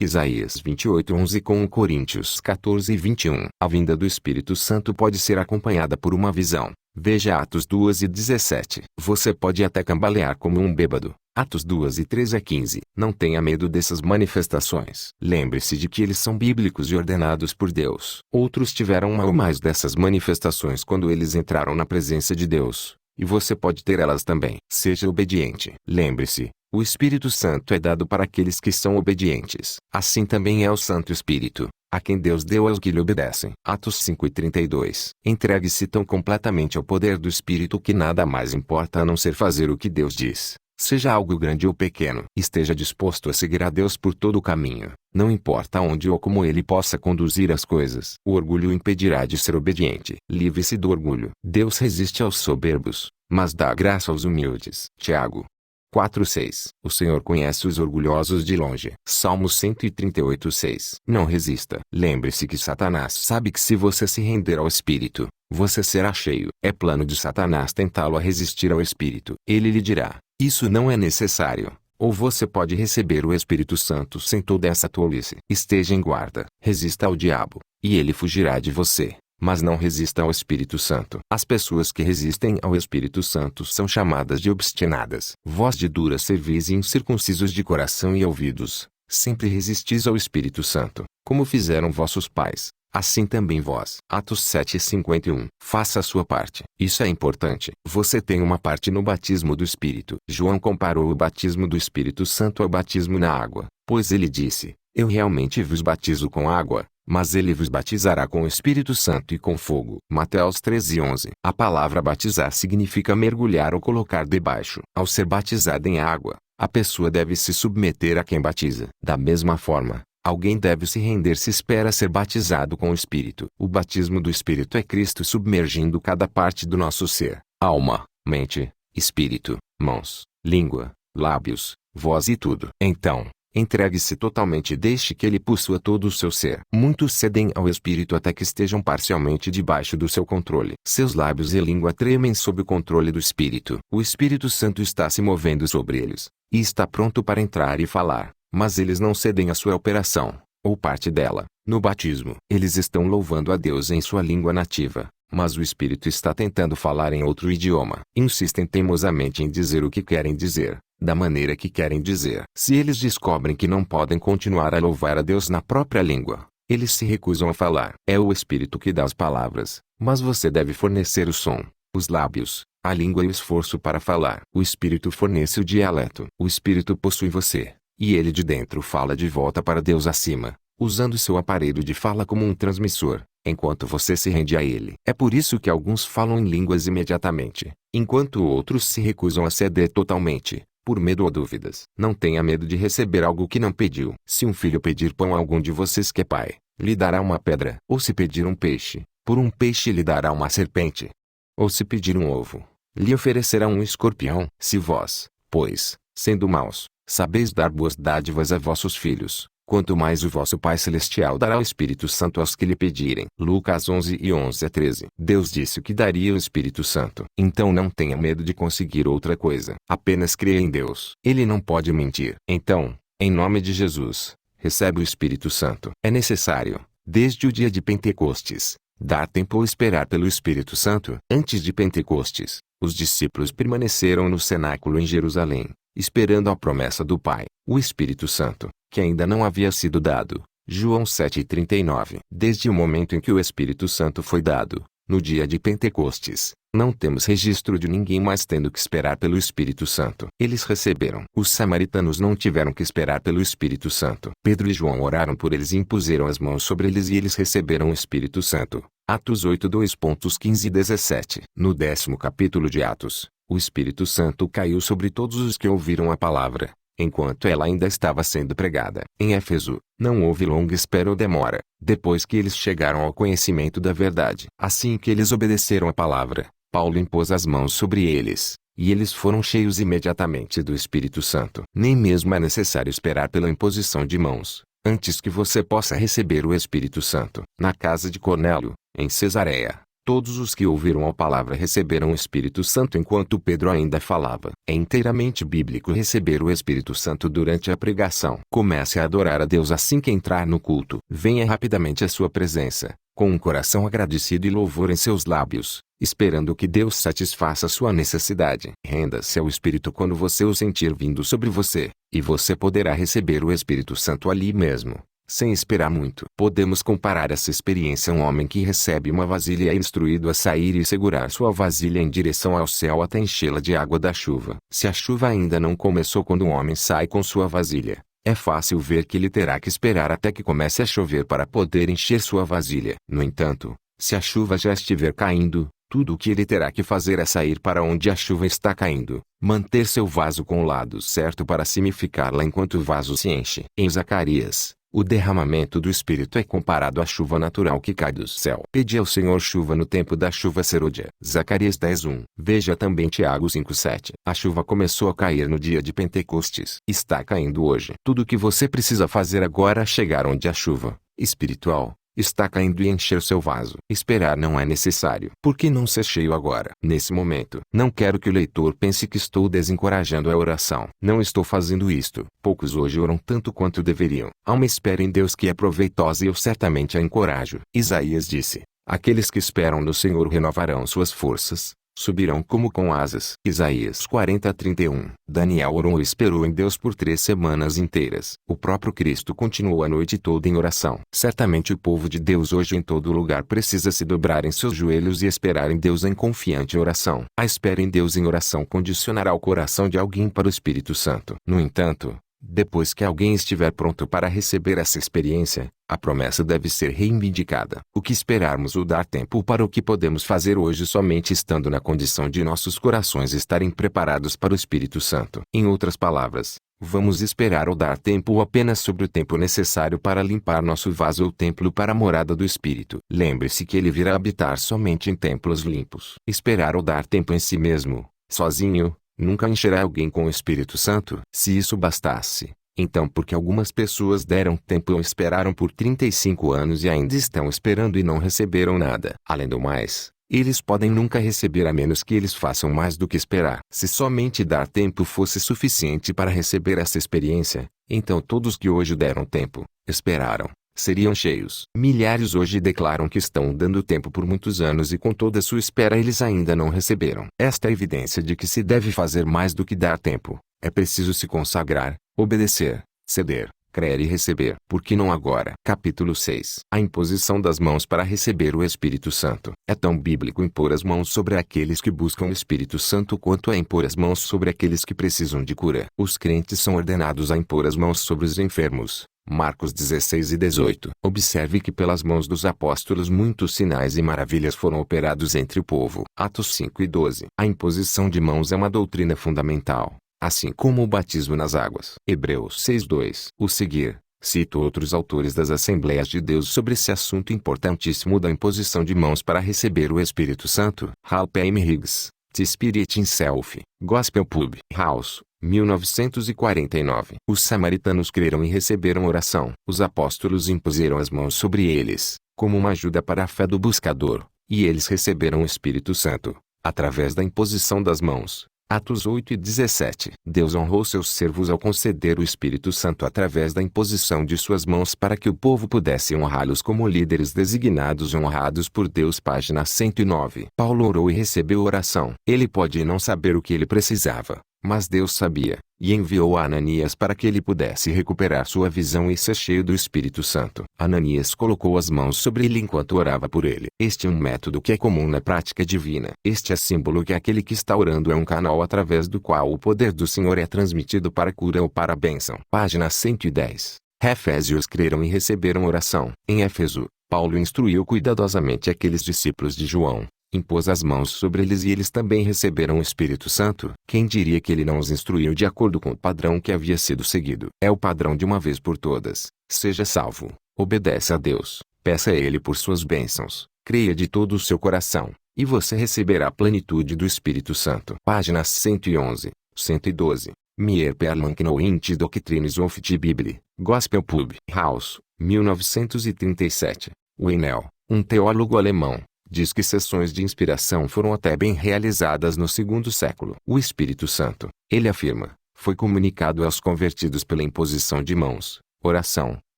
Isaías 28:11 com 1 Coríntios 14:21. A vinda do Espírito Santo pode ser acompanhada por uma visão. Veja Atos 2:17. Você pode até cambalear como um bêbado. Atos 2:13-15. Não tenha medo dessas manifestações. Lembre-se de que eles são bíblicos e ordenados por Deus. Outros tiveram uma ou mais dessas manifestações quando eles entraram na presença de Deus, e você pode ter elas também. Seja obediente. Lembre-se, o Espírito Santo é dado para aqueles que são obedientes. Assim também é o Santo Espírito, a quem Deus deu aos que lhe obedecem. Atos 5:32. Entregue-se tão completamente ao poder do Espírito que nada mais importa a não ser fazer o que Deus diz. Seja algo grande ou pequeno, esteja disposto a seguir a Deus por todo o caminho, não importa onde ou como Ele possa conduzir as coisas. O orgulho o impedirá de ser obediente. Livre-se do orgulho. Deus resiste aos soberbos, mas dá graça aos humildes. Tiago 4:6. O Senhor conhece os orgulhosos de longe. Salmos 138:6. Não resista. Lembre-se que Satanás sabe que se você se render ao Espírito, você será cheio. É plano de Satanás tentá-lo a resistir ao Espírito. Ele lhe dirá: isso não é necessário, ou você pode receber o Espírito Santo sem toda essa tolice. Esteja em guarda. Resista ao diabo, e ele fugirá de você. Mas não resista ao Espírito Santo. As pessoas que resistem ao Espírito Santo são chamadas de obstinadas. Vós de dura cerviz e incircuncisos de coração e ouvidos, sempre resistis ao Espírito Santo, como fizeram vossos pais. assim também vós. Atos 7:51. Faça a sua parte. Isso é importante. Você tem uma parte no batismo do Espírito. João comparou o batismo do Espírito Santo ao batismo na água, pois ele disse: eu realmente vos batizo com água, mas ele vos batizará com o Espírito Santo e com fogo. Mateus 13:11. A palavra batizar significa mergulhar ou colocar debaixo. Ao ser batizada em água, a pessoa deve se submeter a quem batiza. Da mesma forma, alguém deve se render se espera ser batizado com o Espírito. O batismo do Espírito é Cristo submergindo cada parte do nosso ser: alma, mente, espírito, mãos, língua, lábios, voz e tudo. Então, entregue-se totalmente e deixe que ele possua todo o seu ser. Muitos cedem ao Espírito até que estejam parcialmente debaixo do seu controle. Seus lábios e língua tremem sob o controle do Espírito. O Espírito Santo está se movendo sobre eles, e está pronto para entrar e falar, mas eles não cedem à sua operação, ou parte dela. No batismo, eles estão louvando a Deus em sua língua nativa, mas o Espírito está tentando falar em outro idioma. Insistem teimosamente em dizer o que querem dizer, da maneira que querem dizer. Se eles descobrem que não podem continuar a louvar a Deus na própria língua, eles se recusam a falar. É o Espírito que dá as palavras, mas você deve fornecer o som, os lábios, a língua e o esforço para falar. O Espírito fornece o dialeto. O Espírito possui você, e ele de dentro fala de volta para Deus acima, usando seu aparelho de fala como um transmissor, enquanto você se rende a ele. É por isso que alguns falam em línguas imediatamente, enquanto outros se recusam a ceder totalmente, por medo ou dúvidas. Não tenha medo de receber algo que não pediu. Se um filho pedir pão a algum de vocês que é pai, lhe dará uma pedra. Ou se pedir um peixe, por um peixe lhe dará uma serpente. Ou se pedir um ovo, lhe oferecerá um escorpião. Se vós, pois, sendo maus, sabeis dar boas dádivas a vossos filhos, quanto mais o vosso Pai Celestial dará o Espírito Santo aos que lhe pedirem. Lucas 11:11-13. Deus disse que daria o Espírito Santo. Então não tenha medo de conseguir outra coisa. Apenas creia em Deus. Ele não pode mentir. Então, em nome de Jesus, recebe o Espírito Santo. É necessário, desde o dia de Pentecostes, dar tempo ou esperar pelo Espírito Santo. Antes de Pentecostes, os discípulos permaneceram no cenáculo em Jerusalém, esperando a promessa do Pai, o Espírito Santo, que ainda não havia sido dado. João 7:39. Desde o momento em que o Espírito Santo foi dado, no dia de Pentecostes, não temos registro de ninguém mais tendo que esperar pelo Espírito Santo. Eles receberam. Os samaritanos não tiveram que esperar pelo Espírito Santo. Pedro e João oraram por eles e impuseram as mãos sobre eles e eles receberam o Espírito Santo. Atos 8:2-15-17. No 10º capítulo de Atos, o Espírito Santo caiu sobre todos os que ouviram a palavra, enquanto ela ainda estava sendo pregada. Em Éfeso, não houve longa espera ou demora, depois que eles chegaram ao conhecimento da verdade. Assim que eles obedeceram a palavra, Paulo impôs as mãos sobre eles, e eles foram cheios imediatamente do Espírito Santo. Nem mesmo é necessário esperar pela imposição de mãos, antes que você possa receber o Espírito Santo. Na casa de Cornélio, em Cesareia, todos os que ouviram a palavra receberam o Espírito Santo enquanto Pedro ainda falava. É inteiramente bíblico receber o Espírito Santo durante a pregação. Comece a adorar a Deus assim que entrar no culto. Venha rapidamente à sua presença, com um coração agradecido e louvor em seus lábios, esperando que Deus satisfaça sua necessidade. Renda-se ao Espírito quando você o sentir vindo sobre você, e você poderá receber o Espírito Santo ali mesmo, sem esperar muito. Podemos comparar essa experiência a um homem que recebe uma vasilha e é instruído a sair e segurar sua vasilha em direção ao céu até enchê-la de água da chuva. Se a chuva ainda não começou quando um homem sai com sua vasilha, é fácil ver que ele terá que esperar até que comece a chover para poder encher sua vasilha. No entanto, se a chuva já estiver caindo, tudo o que ele terá que fazer é sair para onde a chuva está caindo, manter seu vaso com o lado certo para cima e ficar lá enquanto o vaso se enche. Em Zacarias, o derramamento do Espírito é comparado à chuva natural que cai do céu. Pedi ao Senhor chuva no tempo da chuva serôdia. Zacarias 10:1. Veja também Tiago 5:7. A chuva começou a cair no dia de Pentecostes. Está caindo hoje. Tudo o que você precisa fazer agora é chegar onde a chuva espiritual está caindo e encher seu vaso. Esperar não é necessário. Por que não ser cheio agora? Nesse momento, não quero que o leitor pense que estou desencorajando a oração. Não estou fazendo isto. Poucos hoje oram tanto quanto deveriam. Há uma espera em Deus que é proveitosa e eu certamente a encorajo. Isaías disse: aqueles que esperam no Senhor renovarão suas forças, Subirão como com asas. Isaías 40:31. Daniel orou e esperou em Deus por 3 semanas inteiras. O próprio Cristo continuou a noite toda em oração. Certamente o povo de Deus hoje em todo lugar precisa se dobrar em seus joelhos e esperar em Deus em confiante oração. A espera em Deus em oração condicionará o coração de alguém para o Espírito Santo. No entanto, depois que alguém estiver pronto para receber essa experiência, a promessa deve ser reivindicada. O que esperarmos ou dar tempo para o que podemos fazer hoje somente estando na condição de nossos corações estarem preparados para o Espírito Santo. Em outras palavras, vamos esperar ou dar tempo apenas sobre o tempo necessário para limpar nosso vaso ou templo para a morada do Espírito. Lembre-se que ele virá habitar somente em templos limpos. Esperar ou dar tempo em si mesmo, sozinho, nunca encherá alguém com o Espírito Santo. Se isso bastasse, então por que algumas pessoas deram tempo ou esperaram por 35 anos e ainda estão esperando e não receberam nada? Além do mais, eles podem nunca receber a menos que eles façam mais do que esperar. Se somente dar tempo fosse suficiente para receber essa experiência, então todos que hoje deram tempo, esperaram, seriam cheios. Milhares hoje declaram que estão dando tempo por muitos anos e com toda sua espera eles ainda não receberam. Esta é a evidência de que se deve fazer mais do que dar tempo. É preciso se consagrar, obedecer, ceder, crer e receber. Por que não agora? Capítulo 6. A imposição das mãos para receber o Espírito Santo. É tão bíblico impor as mãos sobre aqueles que buscam o Espírito Santo quanto é impor as mãos sobre aqueles que precisam de cura. Os crentes são ordenados a impor as mãos sobre os enfermos. Marcos 16:18. Observe que pelas mãos dos apóstolos muitos sinais e maravilhas foram operados entre o povo. Atos 5:12. A imposição de mãos é uma doutrina fundamental, assim como o batismo nas águas. Hebreus 6:2. O seguir, cito outros autores das Assembleias de Deus sobre esse assunto importantíssimo da imposição de mãos para receber o Espírito Santo. Hal P.M. Higgs, The Spirit in Self, Gospel Pub House, 1949. Os samaritanos creram e receberam oração. Os apóstolos impuseram as mãos sobre eles, como uma ajuda para a fé do buscador, e eles receberam o Espírito Santo, através da imposição das mãos. Atos 8:17. Deus honrou seus servos ao conceder o Espírito Santo através da imposição de suas mãos para que o povo pudesse honrá-los como líderes designados e honrados por Deus. Página 109. Paulo orou e recebeu oração. Ele pode não saber o que ele precisava, mas Deus sabia, e enviou a Ananias para que ele pudesse recuperar sua visão e ser cheio do Espírito Santo. Ananias colocou as mãos sobre ele enquanto orava por ele. Este é um método que é comum na prática divina. Este é símbolo que aquele que está orando é um canal através do qual o poder do Senhor é transmitido para a cura ou para a bênção. Página 110. Efésios creram e receberam oração. Em Éfeso, Paulo instruiu cuidadosamente aqueles discípulos de João. Impôs as mãos sobre eles e eles também receberam o Espírito Santo. Quem diria que ele não os instruiu de acordo com o padrão que havia sido seguido? É o padrão de uma vez por todas. Seja salvo, obedeça a Deus, peça a Ele por suas bênçãos, creia de todo o seu coração, e você receberá a plenitude do Espírito Santo. Páginas 111, 112. Meir Perlman Knowing Doctrines of the Bible, Gospel Pub House, 1937. Weinel, um teólogo alemão, diz que sessões de inspiração foram até bem realizadas no segundo século. O Espírito Santo, ele afirma, foi comunicado aos convertidos pela imposição de mãos, oração,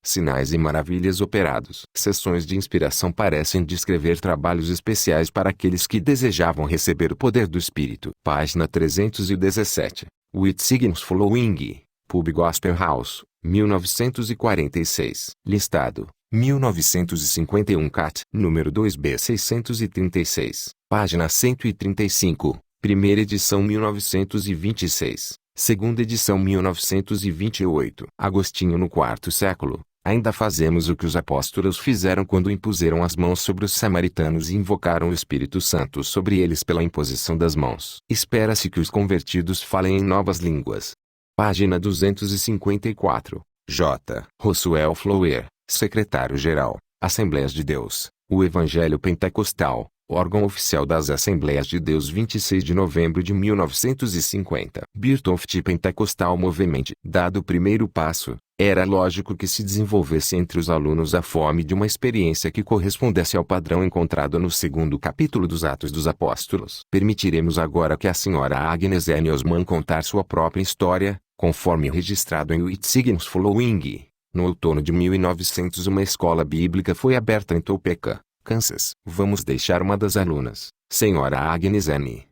sinais e maravilhas operados. Sessões de inspiração parecem descrever trabalhos especiais para aqueles que desejavam receber o poder do Espírito. Página 317. With Signs Following, Pub Gospel House, 1946. Listado. 1951 Cat. Número 2B 636. Página 135. Primeira edição 1926. Segunda edição 1928. Agostinho no quarto século. Ainda fazemos o que os apóstolos fizeram quando impuseram as mãos sobre os samaritanos e invocaram o Espírito Santo sobre eles pela imposição das mãos. Espera-se que os convertidos falem em novas línguas. Página 254. J. Roswell Flower, Secretário-Geral, Assembleias de Deus, o Evangelho Pentecostal, órgão oficial das Assembleias de Deus 26 de novembro de 1950. Birtoft Pentecostal Movement. Dado o primeiro passo, era lógico que se desenvolvesse entre os alunos a fome de uma experiência que correspondesse ao padrão encontrado no segundo capítulo dos Atos dos Apóstolos. Permitiremos agora que a senhora Agnes N. Osman contar sua própria história, conforme registrado em With Signs Following. No outono de 1900 uma escola bíblica foi aberta em Topeka, Kansas. Vamos deixar uma das alunas, senhora Agnes N.,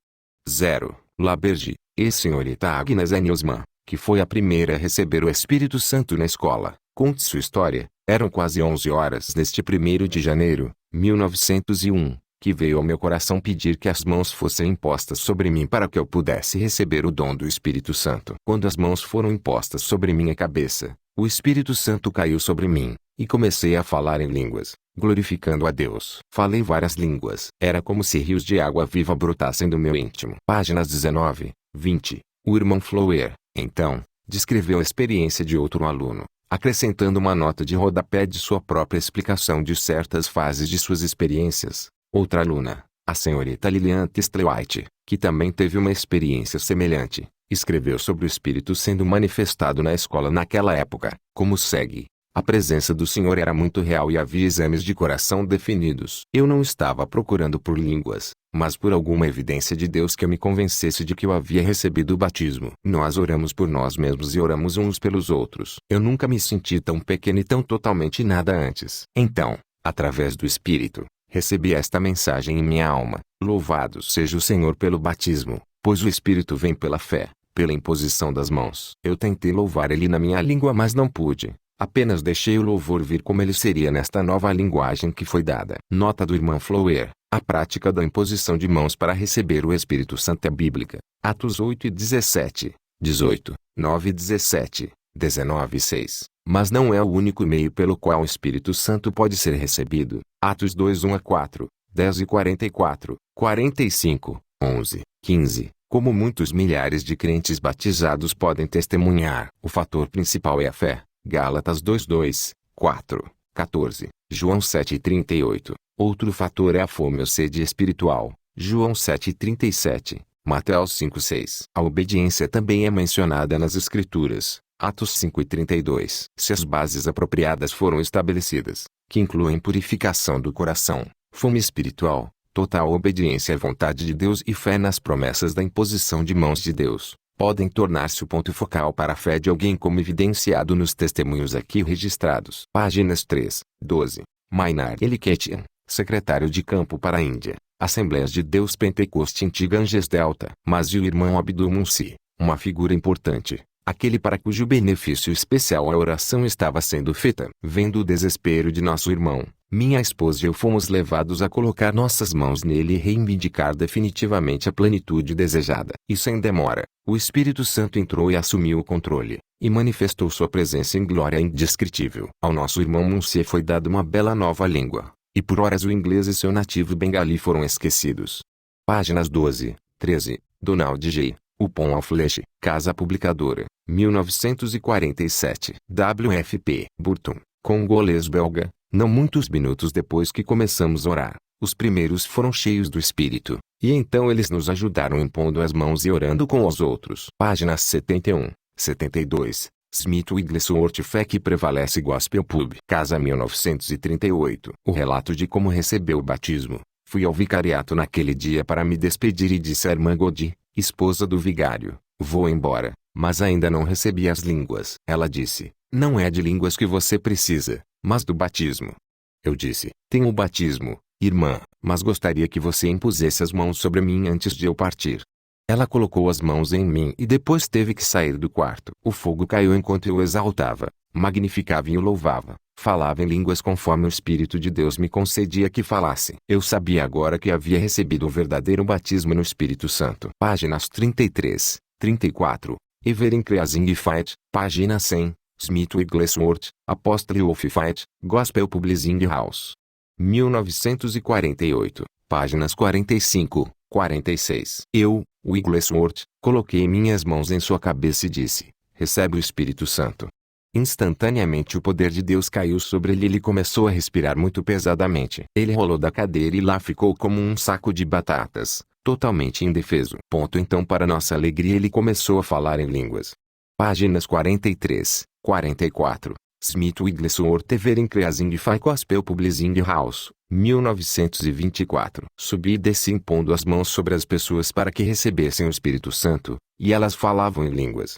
0. Laberge, e senhorita Agnes Newsman, que foi a primeira a receber o Espírito Santo na escola. Conte sua história. Eram quase 11 horas neste 1º de janeiro, 1901, que veio ao meu coração pedir que as mãos fossem impostas sobre mim para que eu pudesse receber o dom do Espírito Santo. Quando as mãos foram impostas sobre minha cabeça, o Espírito Santo caiu sobre mim, e comecei a falar em línguas, glorificando a Deus. Falei várias línguas. Era como se rios de água viva brotassem do meu íntimo. Páginas 19, 20. O irmão Flower, então, descreveu a experiência de outro aluno, acrescentando uma nota de rodapé de sua própria explicação de certas fases de suas experiências. Outra aluna, a senhorita Lillian Tistlewhite, que também teve uma experiência semelhante, escreveu sobre o Espírito sendo manifestado na escola naquela época, como segue. A presença do Senhor era muito real e havia exames de coração definidos. Eu não estava procurando por línguas, mas por alguma evidência de Deus que me convencesse de que eu havia recebido o batismo. Nós oramos por nós mesmos e oramos uns pelos outros. Eu nunca me senti tão pequeno e tão totalmente nada antes. Então, através do Espírito, recebi esta mensagem em minha alma: louvado seja o Senhor pelo batismo, pois o Espírito vem pela fé, pela imposição das mãos. Eu tentei louvar ele na minha língua, mas não pude. Apenas deixei o louvor vir como ele seria nesta nova linguagem que foi dada. Nota do irmão Flower: a prática da imposição de mãos para receber o Espírito Santo é bíblica. Atos 8 e 17, 18, 9 e 17, 19 e 6. Mas não é o único meio pelo qual o Espírito Santo pode ser recebido. Atos 2, 1 a 4, 10 e 44, 45, 11, 15. Como muitos milhares de crentes batizados podem testemunhar, o fator principal é a fé. Gálatas 2, 2, 4, 14, João 7 e 38. Outro fator é a fome ou sede espiritual. João 7 e 37, Mateus 5, 6. A obediência também é mencionada nas Escrituras. Atos 5 e 32. Se as bases apropriadas foram estabelecidas, que incluem purificação do coração, fome espiritual, total obediência à vontade de Deus e fé nas promessas da imposição de mãos de Deus, podem tornar-se o ponto focal para a fé de alguém, como evidenciado nos testemunhos aqui registrados. Páginas 3, 12. Maynard Eliketian, secretário de campo para a Índia, Assembleias de Deus Pentecoste em Ganges Delta. Mas e o irmão Abdul Munsi, uma figura importante, aquele para cujo benefício especial a oração estava sendo feita. Vendo o desespero de nosso irmão, minha esposa e eu fomos levados a colocar nossas mãos nele e reivindicar definitivamente a plenitude desejada. E sem demora, o Espírito Santo entrou e assumiu o controle, e manifestou sua presença em glória indescritível. Ao nosso irmão Munsi foi dada uma bela nova língua, e por horas o inglês e seu nativo bengali foram esquecidos. Páginas 12, 13. Donald J. Upon Flesh, Casa Publicadora, 1947. WFP. Burton, congolês belga. Não muitos minutos depois que começamos a orar, os primeiros foram cheios do Espírito, e então eles nos ajudaram impondo as mãos e orando com os outros. Páginas 71, 72. Smith Wigglesworth Fé que Prevalece Gospel Pub. Casa 1938. O relato de como recebeu o batismo. Fui ao vicariato naquele dia para me despedir e disse à irmã Godi, esposa do vigário: vou embora, mas ainda não recebi as línguas. Ela disse: não é de línguas que você precisa, mas do batismo. Eu disse: tenho o batismo, irmã, mas gostaria que você impusesse as mãos sobre mim antes de eu partir. Ela colocou as mãos em mim e depois teve que sair do quarto. O fogo caiu enquanto eu exaltava, magnificava e o louvava. Falava em línguas conforme o Espírito de Deus me concedia que falasse. Eu sabia agora que havia recebido o verdadeiro batismo no Espírito Santo. Páginas 33, 34. Everin Creasing Fight, página 100. Smith Wigglesworth, Apostle Wolf Fight, Gospel Publishing House. 1948, páginas 45, 46. Eu, Wigglesworth, coloquei minhas mãos em sua cabeça e disse: recebe o Espírito Santo. Instantaneamente o poder de Deus caiu sobre ele e ele começou a respirar muito pesadamente. Ele rolou da cadeira e lá ficou como um saco de batatas, totalmente indefeso. Então, para nossa alegria, ele começou a falar em línguas. Páginas 43, 44. Smith Wigglesworth Everin Creasing Fight Gospel Publishing House, 1924. Subi e desci impondo as mãos sobre as pessoas para que recebessem o Espírito Santo, e elas falavam em línguas.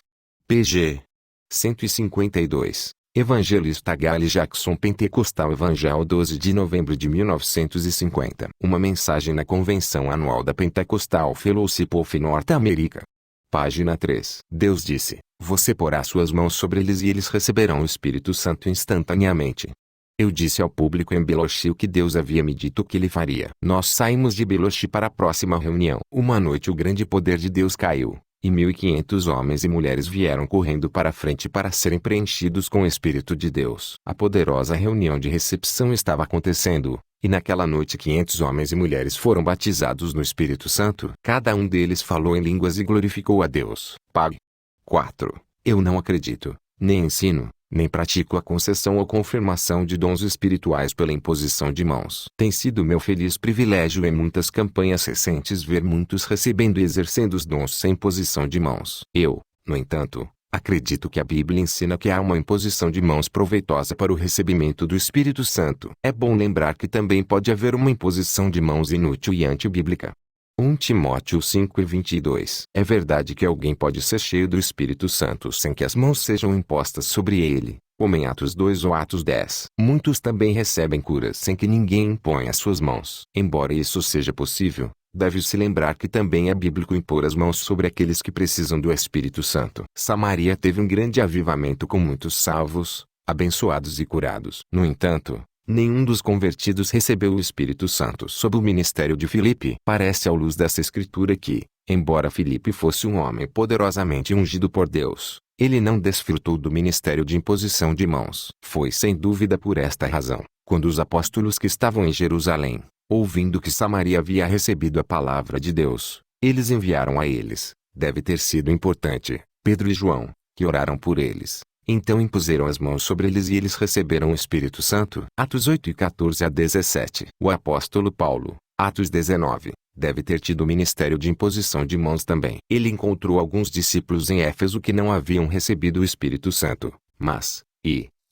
PG 152. Evangelista Gale Jackson, Pentecostal Evangel, 12 de novembro de 1950. Uma mensagem na Convenção Anual da Pentecostal Fellowship of North America. Página 3. Deus disse: você porá suas mãos sobre eles e eles receberão o Espírito Santo instantaneamente. Eu disse ao público em Biloxi o que Deus havia me dito que ele faria. Nós saímos de Biloxi para a próxima reunião. Uma noite o grande poder de Deus caiu, e 1.500 homens e mulheres vieram correndo para a frente para serem preenchidos com o Espírito de Deus. A poderosa reunião de recepção estava acontecendo, e naquela noite 500 homens e mulheres foram batizados no Espírito Santo. Cada um deles falou em línguas e glorificou a Deus. Pai. 4. Eu não acredito, nem ensino, nem pratico a concessão ou confirmação de dons espirituais pela imposição de mãos. Tem sido meu feliz privilégio em muitas campanhas recentes ver muitos recebendo e exercendo os dons sem imposição de mãos. Eu, no entanto, acredito que a Bíblia ensina que há uma imposição de mãos proveitosa para o recebimento do Espírito Santo. É bom lembrar que também pode haver uma imposição de mãos inútil e antibíblica. 1 Timóteo 5:22. É verdade que alguém pode ser cheio do Espírito Santo sem que as mãos sejam impostas sobre ele, como em Atos 2 ou Atos 10. Muitos também recebem curas sem que ninguém imponha as suas mãos. Embora isso seja possível, deve-se lembrar que também é bíblico impor as mãos sobre aqueles que precisam do Espírito Santo. Samaria teve um grande avivamento com muitos salvos, abençoados e curados. No entanto, nenhum dos convertidos recebeu o Espírito Santo sob o ministério de Filipe. Parece à luz dessa escritura que, embora Filipe fosse um homem poderosamente ungido por Deus, ele não desfrutou do ministério de imposição de mãos. Foi sem dúvida por esta razão, quando os apóstolos que estavam em Jerusalém, ouvindo que Samaria havia recebido a palavra de Deus, eles enviaram a eles, deve ter sido importante, Pedro e João, que oraram por eles. Então impuseram as mãos sobre eles e eles receberam o Espírito Santo. Atos 8:14-17. O apóstolo Paulo, Atos 19, deve ter tido o ministério de imposição de mãos também. Ele encontrou alguns discípulos em Éfeso que não haviam recebido o Espírito Santo, mas,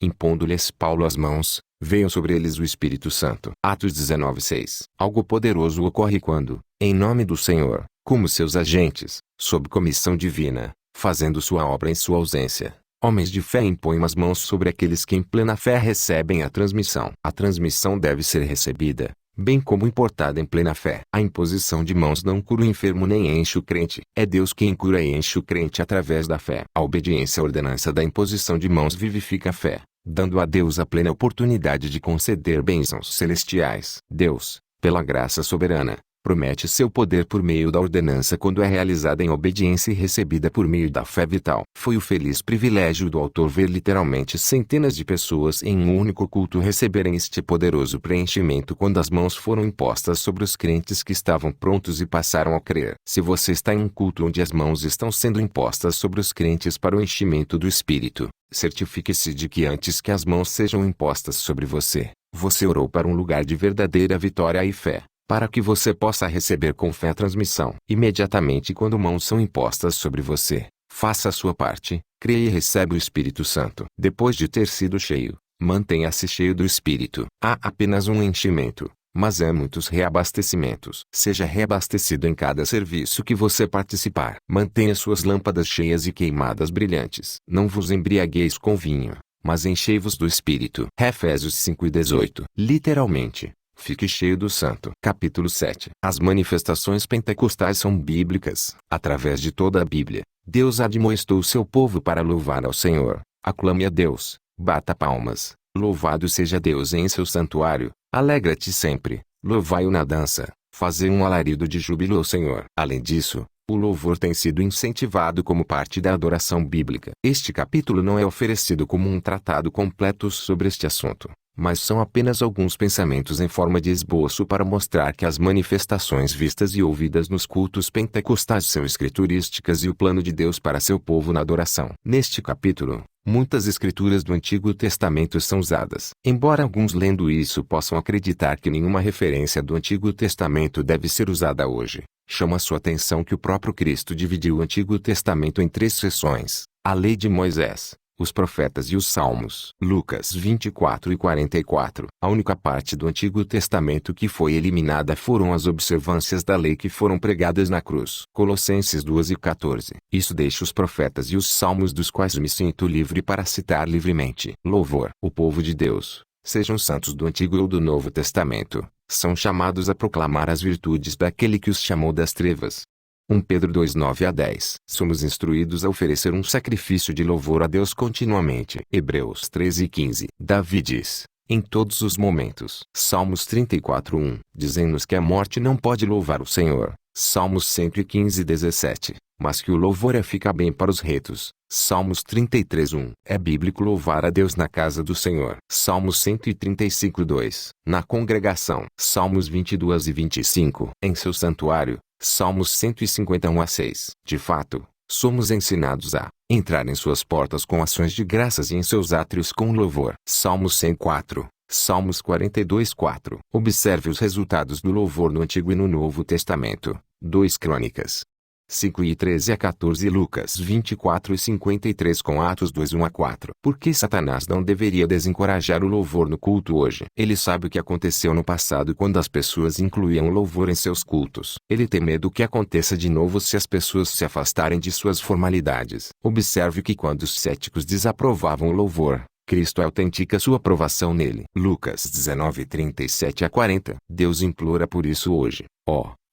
impondo-lhes Paulo as mãos, veio sobre eles o Espírito Santo. Atos 19:6. Algo poderoso ocorre quando, em nome do Senhor, como seus agentes, sob comissão divina, fazendo sua obra em sua ausência, homens de fé impõem as mãos sobre aqueles que em plena fé recebem a transmissão. A transmissão deve ser recebida, bem como importada em plena fé. A imposição de mãos não cura o enfermo nem enche o crente. É Deus quem cura e enche o crente através da fé. A obediência à ordenança da imposição de mãos vivifica a fé, dando a Deus a plena oportunidade de conceder bênçãos celestiais. Deus, pela graça soberana, promete seu poder por meio da ordenança quando é realizada em obediência e recebida por meio da fé vital. Foi o feliz privilégio do autor ver literalmente centenas de pessoas em um único culto receberem este poderoso preenchimento quando as mãos foram impostas sobre os crentes que estavam prontos e passaram a crer. Se você está em um culto onde as mãos estão sendo impostas sobre os crentes para o enchimento do Espírito, certifique-se de que antes que as mãos sejam impostas sobre você, você orou para um lugar de verdadeira vitória e fé, para que você possa receber com fé a transmissão. Imediatamente quando mãos são impostas sobre você, faça a sua parte, creia e recebe o Espírito Santo. Depois de ter sido cheio, mantenha-se cheio do Espírito. Há apenas um enchimento, mas há muitos reabastecimentos. Seja reabastecido em cada serviço que você participar. Mantenha suas lâmpadas cheias e queimadas brilhantes. Não vos embriagueis com vinho, mas enchei-vos do Espírito. Efésios 5:18. Literalmente, fique cheio do Santo. Capítulo 7. As manifestações pentecostais são bíblicas. Através de toda a Bíblia, Deus admoestou seu povo para louvar ao Senhor. Aclame a Deus, bata palmas, louvado seja Deus em seu santuário, alegra-te sempre, louvai-o na dança, fazei um alarido de júbilo ao Senhor. Além disso, o louvor tem sido incentivado como parte da adoração bíblica. Este capítulo não é oferecido como um tratado completo sobre este assunto, mas são apenas alguns pensamentos em forma de esboço para mostrar que as manifestações vistas e ouvidas nos cultos pentecostais são escriturísticas e o plano de Deus para seu povo na adoração. Neste capítulo, muitas escrituras do Antigo Testamento são usadas. Embora alguns lendo isso possam acreditar que nenhuma referência do Antigo Testamento deve ser usada hoje, chama sua atenção que o próprio Cristo dividiu o Antigo Testamento em 3 seções: a Lei de Moisés, os profetas e os salmos. Lucas 24 e 44. A única parte do Antigo Testamento que foi eliminada foram as observâncias da lei que foram pregadas na cruz. Colossenses 2 e 14. Isso deixa os profetas e os salmos dos quais me sinto livre para citar livremente. Louvor. O povo de Deus, sejam santos do Antigo ou do Novo Testamento, são chamados a proclamar as virtudes daquele que os chamou das trevas. 1 Pedro 2, 9 a 10. Somos instruídos a oferecer um sacrifício de louvor a Deus continuamente. Hebreus 13 e 15. Davi diz, em todos os momentos. Salmos 34, 1. Dizem-nos que a morte não pode louvar o Senhor. Salmos 115, 17. Mas que o louvor fica bem para os retos. Salmos 33, 1. É bíblico louvar a Deus na casa do Senhor. Salmos 135, 2. Na congregação. Salmos 22 e 25. Em seu santuário. Salmos 151 a 6. De fato, somos ensinados a entrar em suas portas com ações de graças e em seus átrios com louvor. Salmos 104. Salmos 42, 4. Observe os resultados do louvor no Antigo e no Novo Testamento. 2 Crônicas 5 e 13 a 14 e Lucas 24 e 53 com Atos 2, 1 a 4. Por que Satanás não deveria desencorajar o louvor no culto hoje? Ele sabe o que aconteceu no passado quando as pessoas incluíam o louvor em seus cultos. Ele tem medo que aconteça de novo se as pessoas se afastarem de suas formalidades. Observe que quando os céticos desaprovavam o louvor, Cristo autentica sua aprovação nele. Lucas 19, 37 a 40. Deus implora por isso hoje.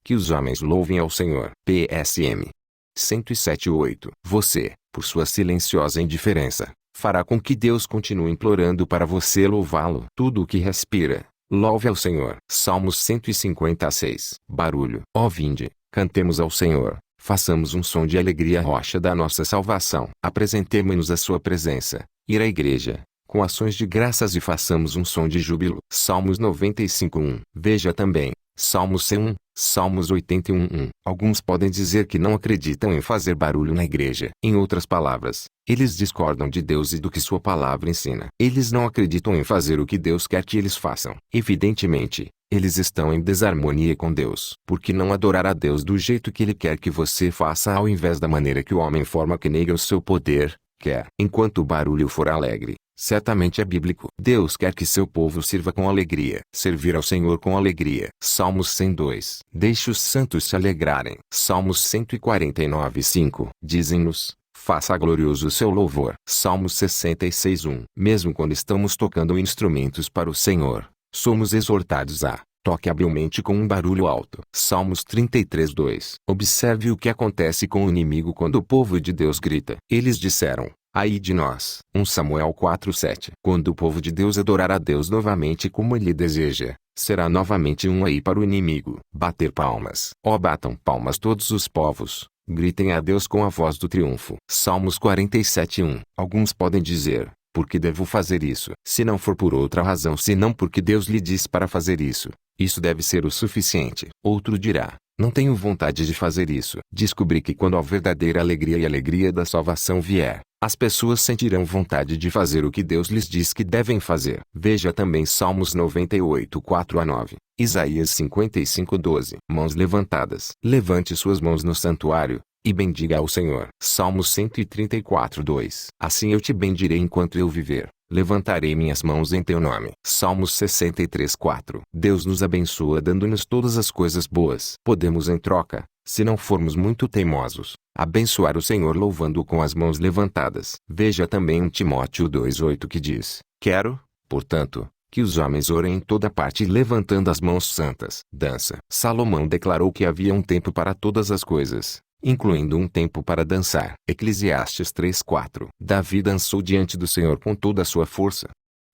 Que os homens louvem ao Senhor. PSM 107:8. Você, por sua silenciosa indiferença, fará com que Deus continue implorando para você louvá-lo. Tudo o que respira, louve ao Senhor. Salmos 156. Barulho. Vinde, cantemos ao Senhor. Façamos um som de alegria à rocha da nossa salvação. Apresentemo-nos à sua presença, ir à igreja, com ações de graças e façamos um som de júbilo. Salmos 95, 1. Veja também, Salmos 101, Salmos 81, 1. Alguns podem dizer que não acreditam em fazer barulho na igreja. Em outras palavras, eles discordam de Deus e do que sua palavra ensina. Eles não acreditam em fazer o que Deus quer que eles façam. Evidentemente, eles estão em desarmonia com Deus. Por que não adorar a Deus do jeito que Ele quer que você faça ao invés da maneira que o homem forma que nega o seu poder, quer? Enquanto o barulho for alegre, certamente é bíblico. Deus quer que seu povo sirva com alegria. Servir ao Senhor com alegria. Salmos 102. Deixe os santos se alegrarem. Salmos 149, 5. Dizem-nos, faça glorioso o seu louvor. Salmos 66, 1. Mesmo quando estamos tocando instrumentos para o Senhor, somos exortados a toque habilmente com um barulho alto. Salmos 33, 2. Observe o que acontece com o inimigo quando o povo de Deus grita. Eles disseram, ai de nós. 1 Samuel 4, 7. Quando o povo de Deus adorar a Deus novamente como ele deseja, será novamente um ai para o inimigo. Bater palmas. Batam palmas todos os povos. Gritem a Deus com a voz do triunfo. Salmos 47, 1. Alguns podem dizer, por que devo fazer isso? Se não for por outra razão senão porque Deus lhe diz para fazer isso, isso deve ser o suficiente. Outro dirá, não tenho vontade de fazer isso. Descobri que quando a verdadeira alegria e a alegria da salvação vier, as pessoas sentirão vontade de fazer o que Deus lhes diz que devem fazer. Veja também Salmos 98, 4 a 9. Isaías 55, 12. Mãos levantadas. Levante suas mãos no santuário e bendiga ao Senhor. Salmos 134, 2. Assim eu te bendirei enquanto eu viver. Levantarei minhas mãos em teu nome. Salmos 63, 4. Deus nos abençoa dando-nos todas as coisas boas. Podemos em troca, se não formos muito teimosos, abençoar o Senhor louvando-o com as mãos levantadas. Veja também em Timóteo 2:8 que diz, quero, portanto, que os homens orem em toda parte levantando as mãos santas. Dança. Salomão declarou que havia um tempo para todas as coisas, incluindo um tempo para dançar. Eclesiastes 3:4. Davi dançou diante do Senhor com toda a sua força.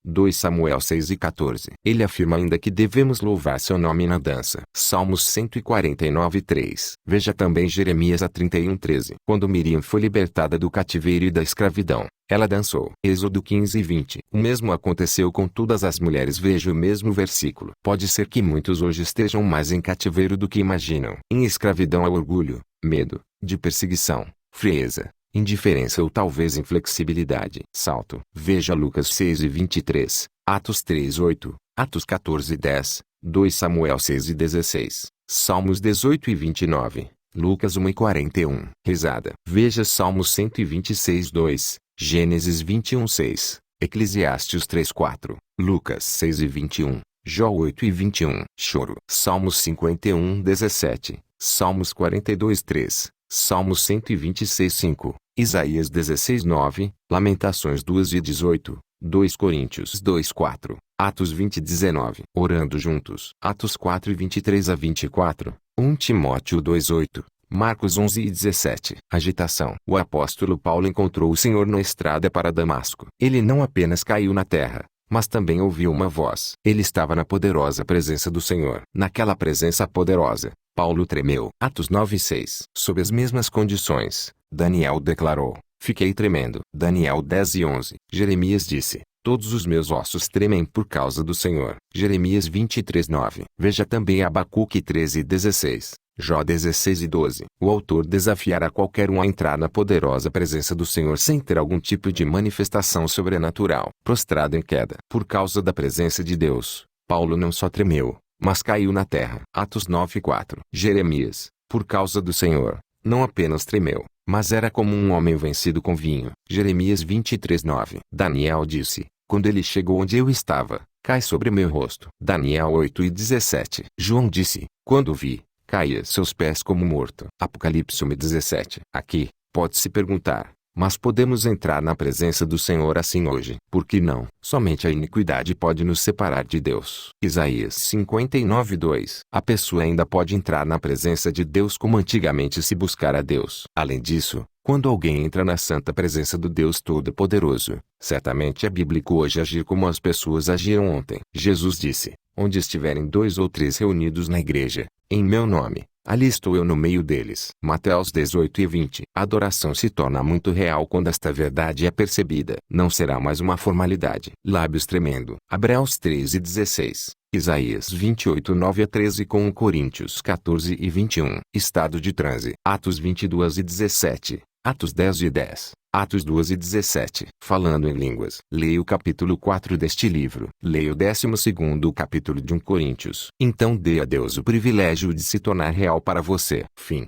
2 Samuel 6 e 14. Ele afirma ainda que devemos louvar seu nome na dança. Salmos 149, 3. Veja também Jeremias 31, 13. Quando Miriam foi libertada do cativeiro e da escravidão, ela dançou. Êxodo 15, 20. O mesmo aconteceu com todas as mulheres. Veja o mesmo versículo. Pode ser que muitos hoje estejam mais em cativeiro do que imaginam. Em escravidão ao orgulho, medo, de perseguição, frieza, indiferença ou talvez inflexibilidade. Salto. Veja Lucas 6 e 23, Atos 3, 8, Atos 14 e 10, 2 Samuel 6 e 16, Salmos 18 e 29, Lucas 1 e 41. Risada. Veja Salmos 126, 2. Gênesis 21:6, Eclesiastes 3:4, Lucas 6:21, Jó 8:21. Choro. Salmos 51:17, Salmos 42:3, Salmos 126:5, Isaías 16:9, Lamentações 2:18, 2 Coríntios 2:4, Atos 20:19. Orando juntos. Atos 4:23-24, 1 Timóteo 2:8, Marcos 11:17. Agitação. O apóstolo Paulo encontrou o Senhor na estrada para Damasco. Ele não apenas caiu na terra, mas também ouviu uma voz. Ele estava na poderosa presença do Senhor. Naquela presença poderosa, Paulo tremeu. Atos 9:6. Sob as mesmas condições, Daniel declarou: fiquei tremendo. Daniel 10:11. Jeremias disse: todos os meus ossos tremem por causa do Senhor. Jeremias 23:9. Veja também Abacuque 13:16. Jó 16:12. O autor desafiará qualquer um a entrar na poderosa presença do Senhor sem ter algum tipo de manifestação sobrenatural. Prostrado em queda. Por causa da presença de Deus, Paulo não só tremeu, mas caiu na terra. Atos 9:4. Jeremias, por causa do Senhor, não apenas tremeu, mas era como um homem vencido com vinho. Jeremias 23:9. Daniel disse: quando ele chegou onde eu estava, cai sobre meu rosto. Daniel 8:17. João disse: quando vi, caí a seus pés como morto. Apocalipse 1:17. Aqui, pode-se perguntar: mas podemos entrar na presença do Senhor assim hoje? Por que não? Somente a iniquidade pode nos separar de Deus. Isaías 59:2. A pessoa ainda pode entrar na presença de Deus como antigamente se buscar a Deus. Além disso, quando alguém entra na santa presença do Deus Todo-Poderoso, certamente é bíblico hoje agir como as pessoas agiram ontem. Jesus disse: onde estiverem 2 ou 3 reunidos na igreja, em meu nome, ali estou eu no meio deles. Mateus 18:20. A adoração se torna muito real quando esta verdade é percebida. Não será mais uma formalidade. Lábios tremendo. Hebreus 13:16. Isaías 28:9-13 com 1 Coríntios 14:21. Estado de transe. Atos 22:17. Atos 10:10. Atos 2:17. Falando em línguas. Leia o capítulo 4 deste livro. Leia o 12º capítulo de 1 Coríntios. Então dê a Deus o privilégio de se tornar real para você. Fim.